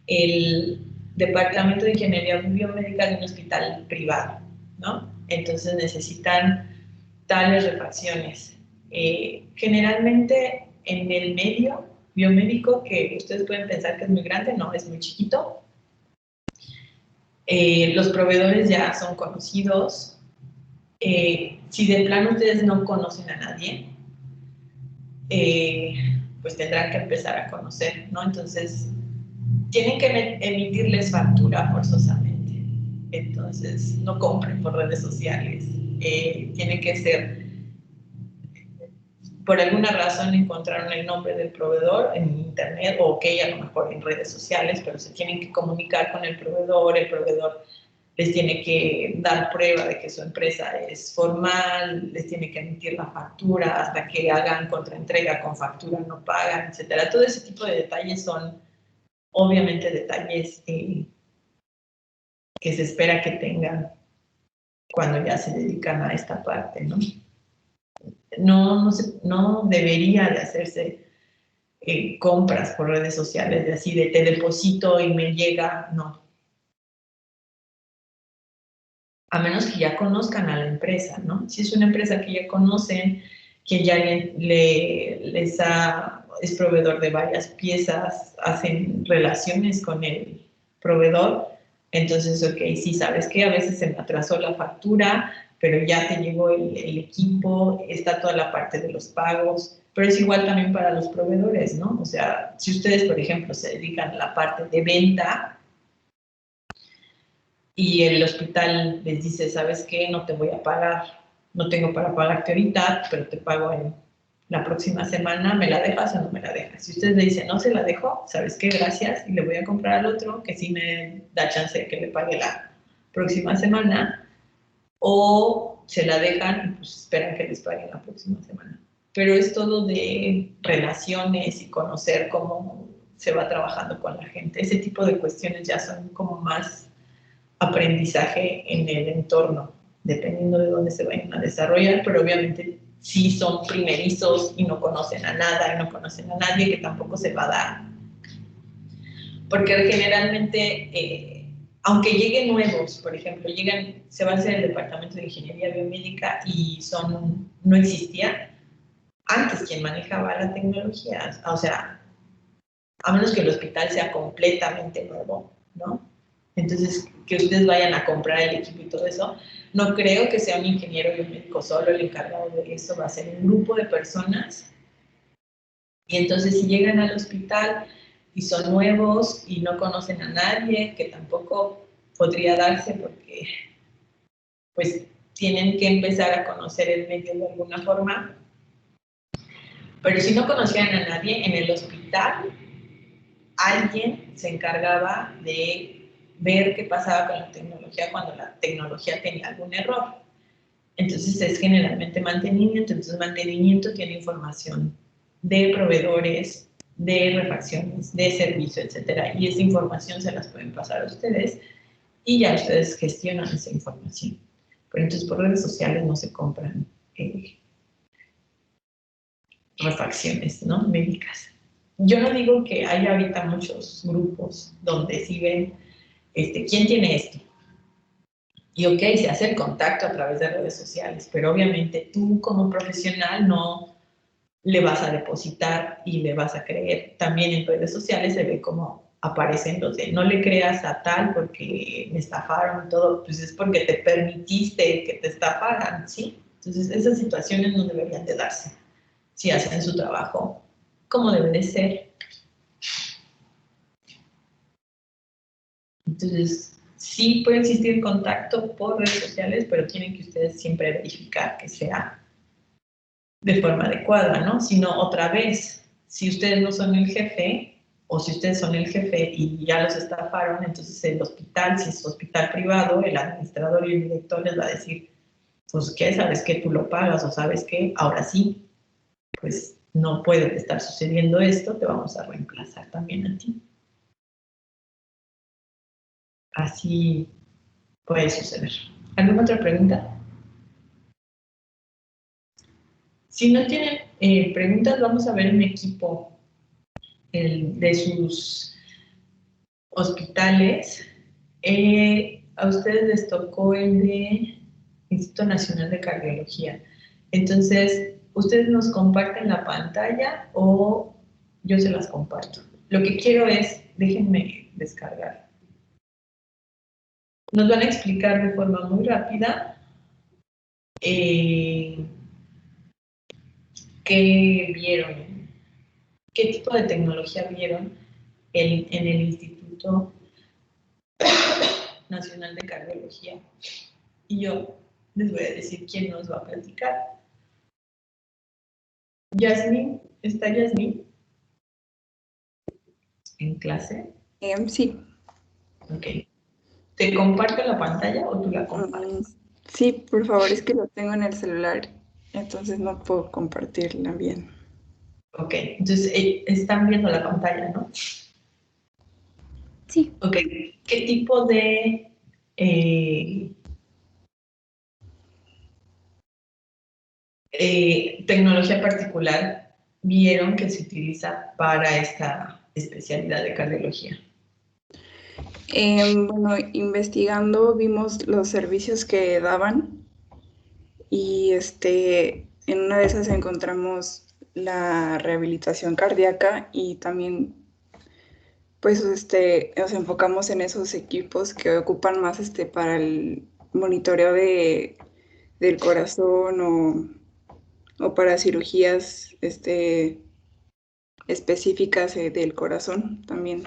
el Departamento de Ingeniería Biomédica de un hospital privado, ¿no? Entonces necesitan tales refacciones. Generalmente en el medio biomédico, que ustedes pueden pensar que es muy grande, no, es muy chiquito. Los proveedores ya son conocidos. Si de plano ustedes no conocen a nadie, pues tendrán que empezar a conocer, ¿no? Entonces, tienen que emitirles factura forzosamente. Entonces, no compren por redes sociales. Tiene que ser, por alguna razón encontraron el nombre del proveedor en internet o ok, a lo mejor en redes sociales, pero se tienen que comunicar con el proveedor les tiene que dar prueba de que su empresa es formal, les tiene que emitir la factura, hasta que hagan contraentrega con factura no pagan, etcétera. Todo ese tipo de detalles son obviamente detalles que se espera que tengan cuando ya se dedican a esta parte, ¿no? No debería de hacerse compras por redes sociales, de así de te deposito y me llega, no. A menos que ya conozcan a la empresa, ¿no? Si es una empresa que ya conocen, que ya es proveedor de varias piezas, hacen relaciones con el proveedor, entonces, ok, sí, ¿sabes qué? A veces se me atrasó la factura, pero ya te llegó el equipo, está toda la parte de los pagos, pero es igual también para los proveedores, ¿no? O sea, si ustedes, por ejemplo, se dedican a la parte de venta, y el hospital les dice, ¿sabes qué? No te voy a pagar, no tengo para pagarte ahorita, pero te pago en la próxima semana, ¿me la dejas o no me la dejas? Si ustedes le dicen, no se la dejo, ¿sabes qué? Gracias, y le voy a comprar al otro, que sí me da chance de que le pague la próxima semana, o se la dejan y pues esperan que les paguen la próxima semana. Pero es todo de relaciones y conocer cómo se va trabajando con la gente. Ese tipo de cuestiones ya son como más aprendizaje en el entorno, dependiendo de dónde se vayan a desarrollar, pero obviamente si son primerizos y no conocen a nada y no conocen a nadie, que tampoco se va a dar. Porque generalmente, aunque lleguen nuevos, por ejemplo, se va a hacer el departamento de ingeniería biomédica y no existía, antes quien manejaba la tecnología, o sea, a menos que el hospital sea completamente nuevo, ¿no? Entonces, que ustedes vayan a comprar el equipo y todo eso, no creo que sea un ingeniero biomédico solo el encargado de eso, va a ser un grupo de personas. Y entonces, si llegan al hospital y son nuevos y no conocen a nadie, que tampoco podría darse porque, pues, tienen que empezar a conocer el medio de alguna forma. Pero si no conocían a nadie, en el hospital alguien se encargaba de ver qué pasaba con la tecnología cuando la tecnología tenía algún error. Entonces es generalmente mantenimiento, entonces mantenimiento tiene información de proveedores, de refacciones, de servicio, etcétera, y esa información se las pueden pasar a ustedes y ya ustedes gestionan esa información. Pero entonces por redes sociales no se compran refacciones, ¿no? Médicas. Yo no digo que haya ahorita muchos grupos donde sí ven, ¿quién tiene esto? Y ok, se hace el contacto a través de redes sociales, pero obviamente tú como profesional no le vas a depositar y le vas a creer. También en redes sociales se ve como aparecen los de no le creas a tal porque me estafaron y todo, pues es porque te permitiste que te estafaran, ¿sí? Entonces esas situaciones no deberían de darse si hacen su trabajo como debe de ser. Entonces, sí puede existir contacto por redes sociales, pero tienen que ustedes siempre verificar que sea de forma adecuada, ¿no? Si no, otra vez, si ustedes no son el jefe, o si ustedes son el jefe y ya los estafaron, entonces el hospital, si es hospital privado, el administrador y el director les va a decir, pues, ¿qué? ¿Sabes que tú lo pagas? O ¿sabes qué? Ahora sí, pues no puede estar sucediendo esto, te vamos a reemplazar también a ti. Así puede suceder. ¿Alguna otra pregunta? Si no tienen preguntas, vamos a ver un equipo de sus hospitales. A ustedes les tocó el de Instituto Nacional de Cardiología. Entonces, ¿ustedes nos comparten la pantalla o yo se las comparto? Lo que quiero es, déjenme descargar. Nos van a explicar de forma muy rápida qué vieron, qué tipo de tecnología vieron en el Instituto Nacional de Cardiología. Y yo les voy a decir quién nos va a platicar. Yasmín, ¿está Yasmín en clase? Sí. Ok. ¿Te comparto la pantalla o tú la compartes? Sí, por favor, es que lo tengo en el celular, entonces no puedo compartirla bien. Ok, entonces están viendo la pantalla, ¿no? Sí. Ok, ¿qué tipo de tecnología particular vieron que se utiliza para esta especialidad de cardiología? Bueno, investigando vimos los servicios que daban y en una de esas encontramos la rehabilitación cardíaca y también pues nos enfocamos en esos equipos que ocupan más para el monitoreo del corazón o para cirugías específicas del corazón también.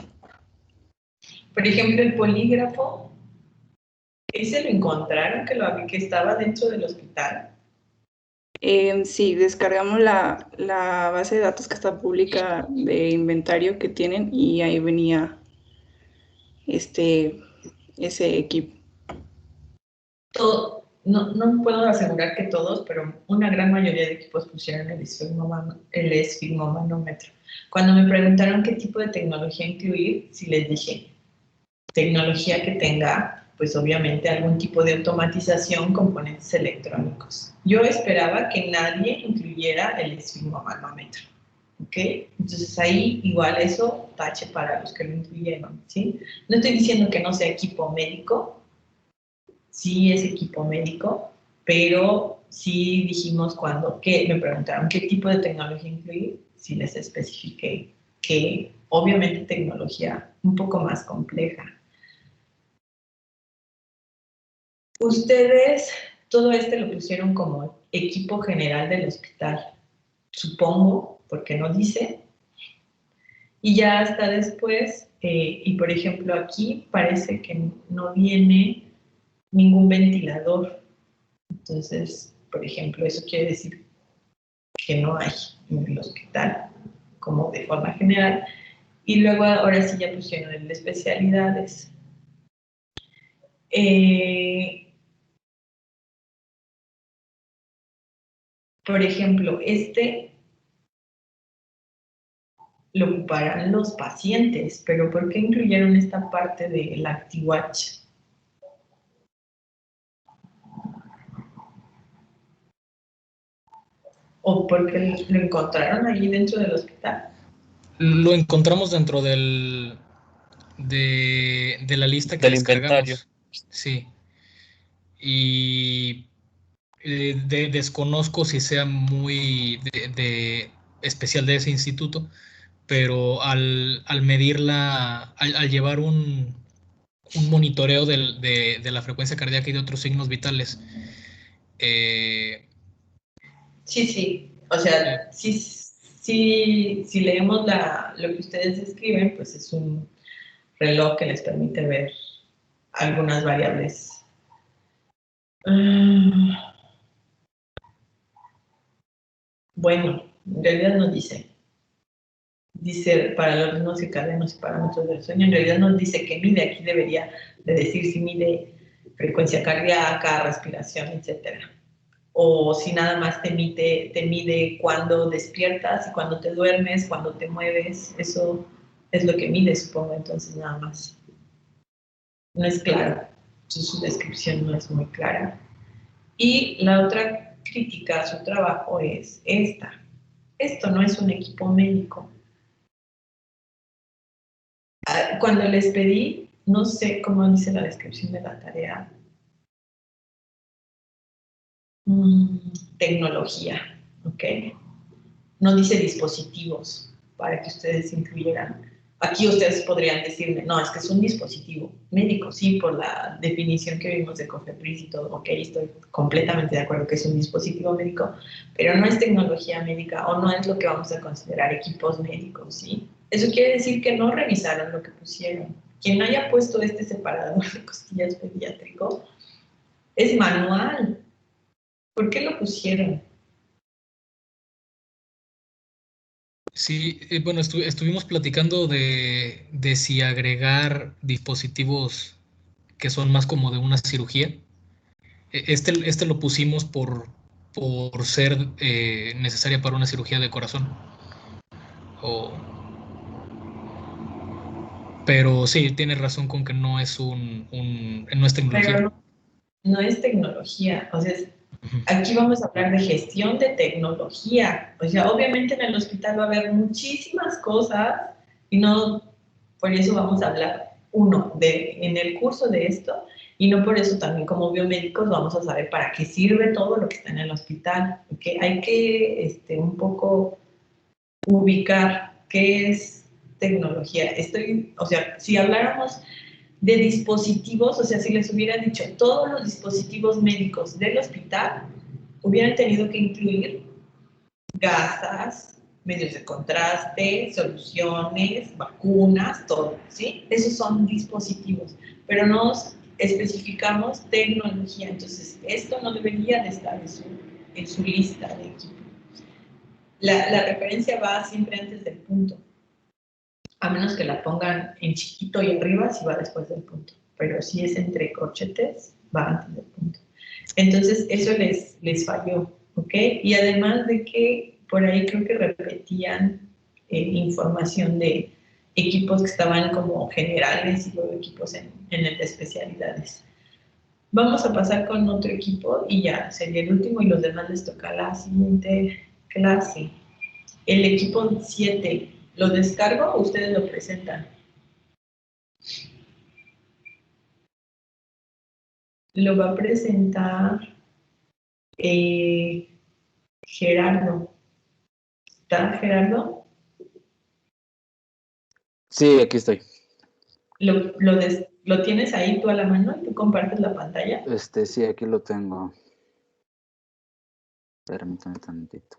Por ejemplo, el polígrafo, ¿ese lo encontraron que estaba dentro del hospital? Sí, descargamos la base de datos que está pública de inventario que tienen y ahí venía ese equipo. No puedo asegurar que todos, pero una gran mayoría de equipos pusieron el esfigmomanómetro. Cuando me preguntaron qué tipo de tecnología incluir, sí les dije, tecnología que tenga, pues obviamente algún tipo de automatización, componentes electrónicos. Yo esperaba que nadie incluyera el esfigmomanómetro, ¿ok? Entonces ahí igual eso tache para los que lo incluyeron, ¿sí? No estoy diciendo que no sea equipo médico, sí es equipo médico, pero sí dijimos me preguntaron qué tipo de tecnología incluir, sí les especifiqué que obviamente tecnología un poco más compleja. Ustedes todo lo pusieron como equipo general del hospital, supongo, porque no dice. Y ya hasta después, y por ejemplo aquí parece que no viene ningún ventilador. Entonces, por ejemplo, eso quiere decir que no hay en el hospital, como de forma general. Y luego ahora sí ya pusieron el de especialidades. Por ejemplo, lo ocuparán los pacientes, pero ¿por qué incluyeron esta parte del ActiWatch? ¿O porque lo encontraron ahí dentro del hospital? Lo encontramos dentro de la lista que Del inventario. descargamos. Sí. Y desconozco si sea muy especial de ese instituto, pero al medirla, al llevar un monitoreo de la frecuencia cardíaca y de otros signos vitales, Sí. O sea, si leemos lo que ustedes escriben, pues es un reloj que les permite ver algunas variables. Bueno, en realidad nos dice para los ritmos circadianos y parámetros del sueño, en realidad nos dice que mide, aquí debería de decir si mide frecuencia cardíaca, respiración, etcétera. O si nada más te mide cuando despiertas y cuando te duermes, cuando te mueves, eso es lo que mide, supongo, entonces nada más. No es claro, su descripción no es muy clara. Y la otra crítica a su trabajo es esta. Esto no es un equipo médico. Cuando les pedí, no sé cómo dice la descripción de la tarea, tecnología, ¿ok? No dice dispositivos para que ustedes incluyeran. Aquí ustedes podrían decirme, no, es que es un dispositivo médico, sí, por la definición que vimos de COFEPRIS y todo, ok, estoy completamente de acuerdo que es un dispositivo médico, pero no es tecnología médica o no es lo que vamos a considerar equipos médicos, ¿sí? Eso quiere decir que no revisaron lo que pusieron. Quien haya puesto este separador de costillas pediátrico es manual. ¿Por qué lo pusieron? sí, bueno, estuvimos platicando de si agregar dispositivos que son más como de una cirugía. Este lo pusimos por ser necesaria para una cirugía de corazón. Pero sí, tienes razón con que no es no es tecnología. Pero no es tecnología, o sea, aquí vamos a hablar de gestión de tecnología. O sea, obviamente en el hospital va a haber muchísimas cosas y no por eso vamos a hablar, en el curso de esto, y no por eso también como biomédicos vamos a saber para qué sirve todo lo que está en el hospital. ¿Okay? Hay que un poco ubicar qué es tecnología. O sea, si habláramos de dispositivos, o sea, si les hubieran dicho todos los dispositivos médicos del hospital, hubieran tenido que incluir gasas, medios de contraste, soluciones, vacunas, todo, ¿sí? Esos son dispositivos, pero nos especificamos tecnología, entonces esto no debería de estar en su lista de equipo. La referencia va siempre antes del punto, a menos que la pongan en chiquito y arriba, si va después del punto, pero si es entre corchetes, va antes del punto. Entonces, eso les falló, ¿ok? Y además de que por ahí creo que repetían información de equipos que estaban como generales y luego equipos en el de especialidades. Vamos a pasar con otro equipo y ya sería el último y los demás les toca la siguiente clase. El equipo 7, ¿lo descargo o ustedes lo presentan? Lo va a presentar Gerardo. ¿Está Gerardo? Sí, aquí estoy. ¿Lo tienes ahí tú a la mano y tú compartes la pantalla? Sí, aquí lo tengo. Permítame tantito.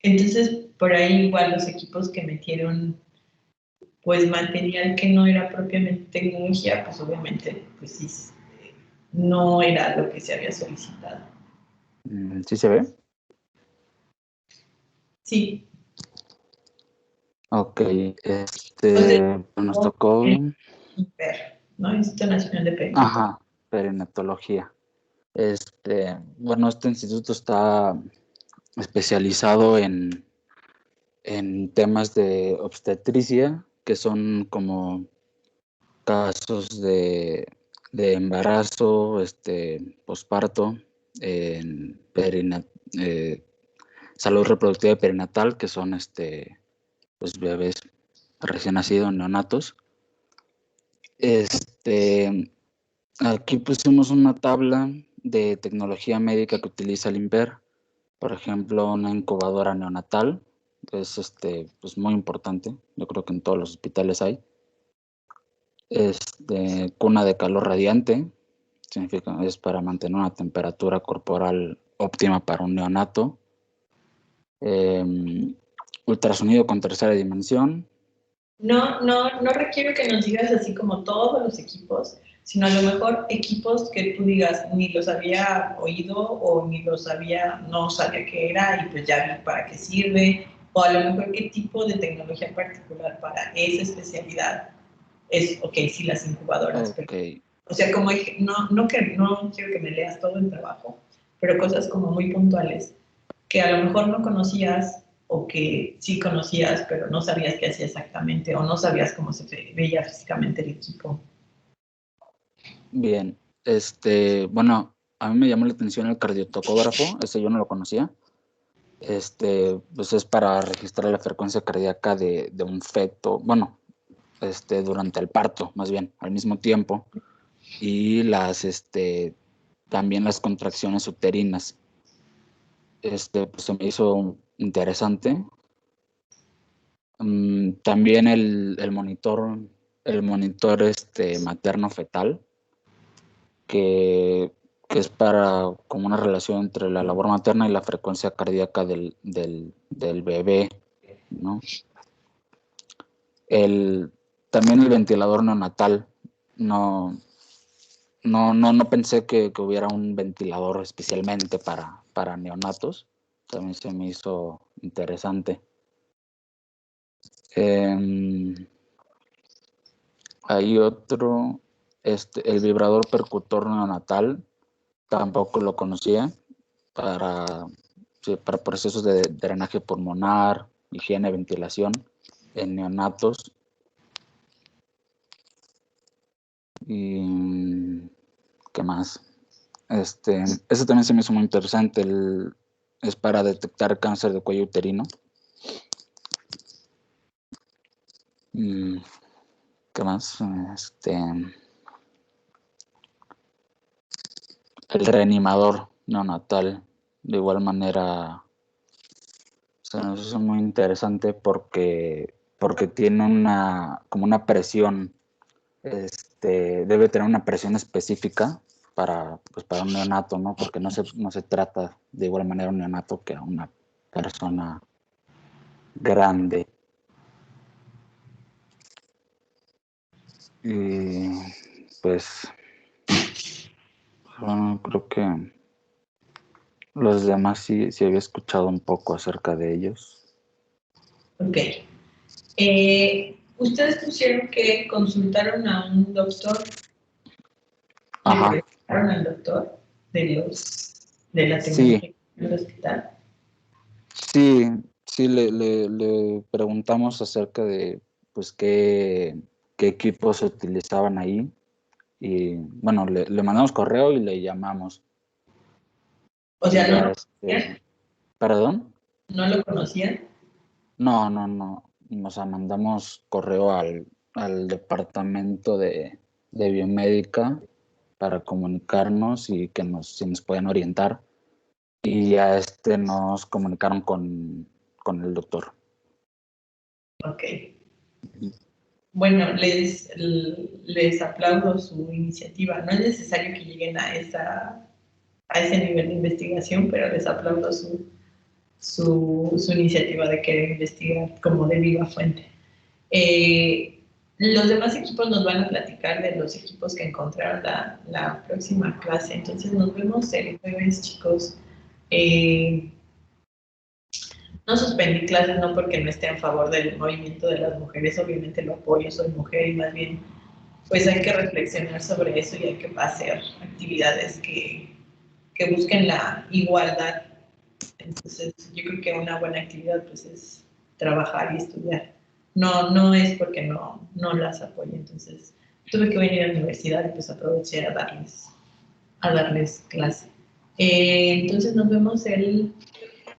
Entonces, por ahí igual los equipos que metieron pues material que no era propiamente tecnología, pues obviamente pues sí, no era lo que se había solicitado. ¿Sí se ve? Sí. Ok, Entonces, nos tocó... ¿no? Instituto Nacional de Perinatología. Ajá, perinatología. Bueno, este instituto está especializado en temas de obstetricia, que son como casos de de embarazo, posparto, salud reproductiva y perinatal, que son pues bebés recién nacidos, neonatos. Aquí pusimos una tabla de tecnología médica que utiliza el INPER. Por ejemplo, una incubadora neonatal, es pues muy importante. Yo creo que en todos los hospitales hay. Cuna de calor radiante, es para mantener una temperatura corporal óptima para un neonato. Ultrasonido con tercera dimensión. No requiero que nos digas así como todos los equipos, sino a lo mejor equipos que tú digas, ni los había oído o ni no sabía qué era y pues ya vi para qué sirve, o a lo mejor qué tipo de tecnología particular para esa especialidad es, sí, las incubadoras. Ok. Pero, o sea, como no quiero que me leas todo el trabajo, pero cosas como muy puntuales que a lo mejor no conocías o que sí conocías, pero no sabías qué hacía exactamente o no sabías cómo se veía físicamente el equipo. Bien, bueno, a mí me llamó la atención el cardiotocógrafo, ese yo no lo conocía. Pues es para registrar la frecuencia cardíaca de un feto, bueno, durante el parto, más bien, al mismo tiempo, y también las contracciones uterinas. Pues se me hizo interesante. También el monitor materno fetal, que es para como una relación entre la labor materna y la frecuencia cardíaca del bebé, ¿no? También el ventilador neonatal, no pensé que hubiera un ventilador especialmente para neonatos, también se me hizo interesante. Hay otro, el vibrador percutor neonatal, tampoco lo conocía, para procesos de drenaje pulmonar, higiene, ventilación en neonatos. Y ¿qué más? Ese también se me hizo muy interesante, es para detectar cáncer de cuello uterino. ¿Qué más? El reanimador neonatal, de igual manera, se nos hizo muy interesante porque tiene como una presión, debe tener una presión específica para un neonato, ¿no? Porque no se trata de igual manera un neonato que a una persona grande. Y pues, bueno, creo que los demás sí había escuchado un poco acerca de ellos. Ok. Ustedes pusieron que consultaron a un doctor. Ajá. ¿Le preguntaron al doctor de la tecnología Sí. del hospital? Sí, le preguntamos acerca de pues qué equipos se utilizaban ahí y bueno, le mandamos correo y le llamamos. O sea, ¿no lo conocían? ¿Perdón? ¿No lo conocían? No. O sea, mandamos correo al departamento de biomédica para comunicarnos y que si nos pueden orientar. Y a nos comunicaron con el doctor. Ok. Bueno, les aplaudo su iniciativa. No es necesario que lleguen a ese nivel de investigación, pero les aplaudo su iniciativa de querer investigar como de viva fuente. Los demás equipos nos van a platicar de los equipos que encontraron la próxima clase. Entonces nos vemos el jueves, chicos. No suspendí clases no porque no esté en favor del movimiento de las mujeres, obviamente lo apoyo, soy mujer y más bien pues hay que reflexionar sobre eso y hay que hacer actividades que busquen la igualdad. Entonces yo creo que una buena actividad pues es trabajar y estudiar. No es porque no las apoye. Entonces tuve que venir a la universidad y pues aproveché a darles clase. Entonces nos vemos el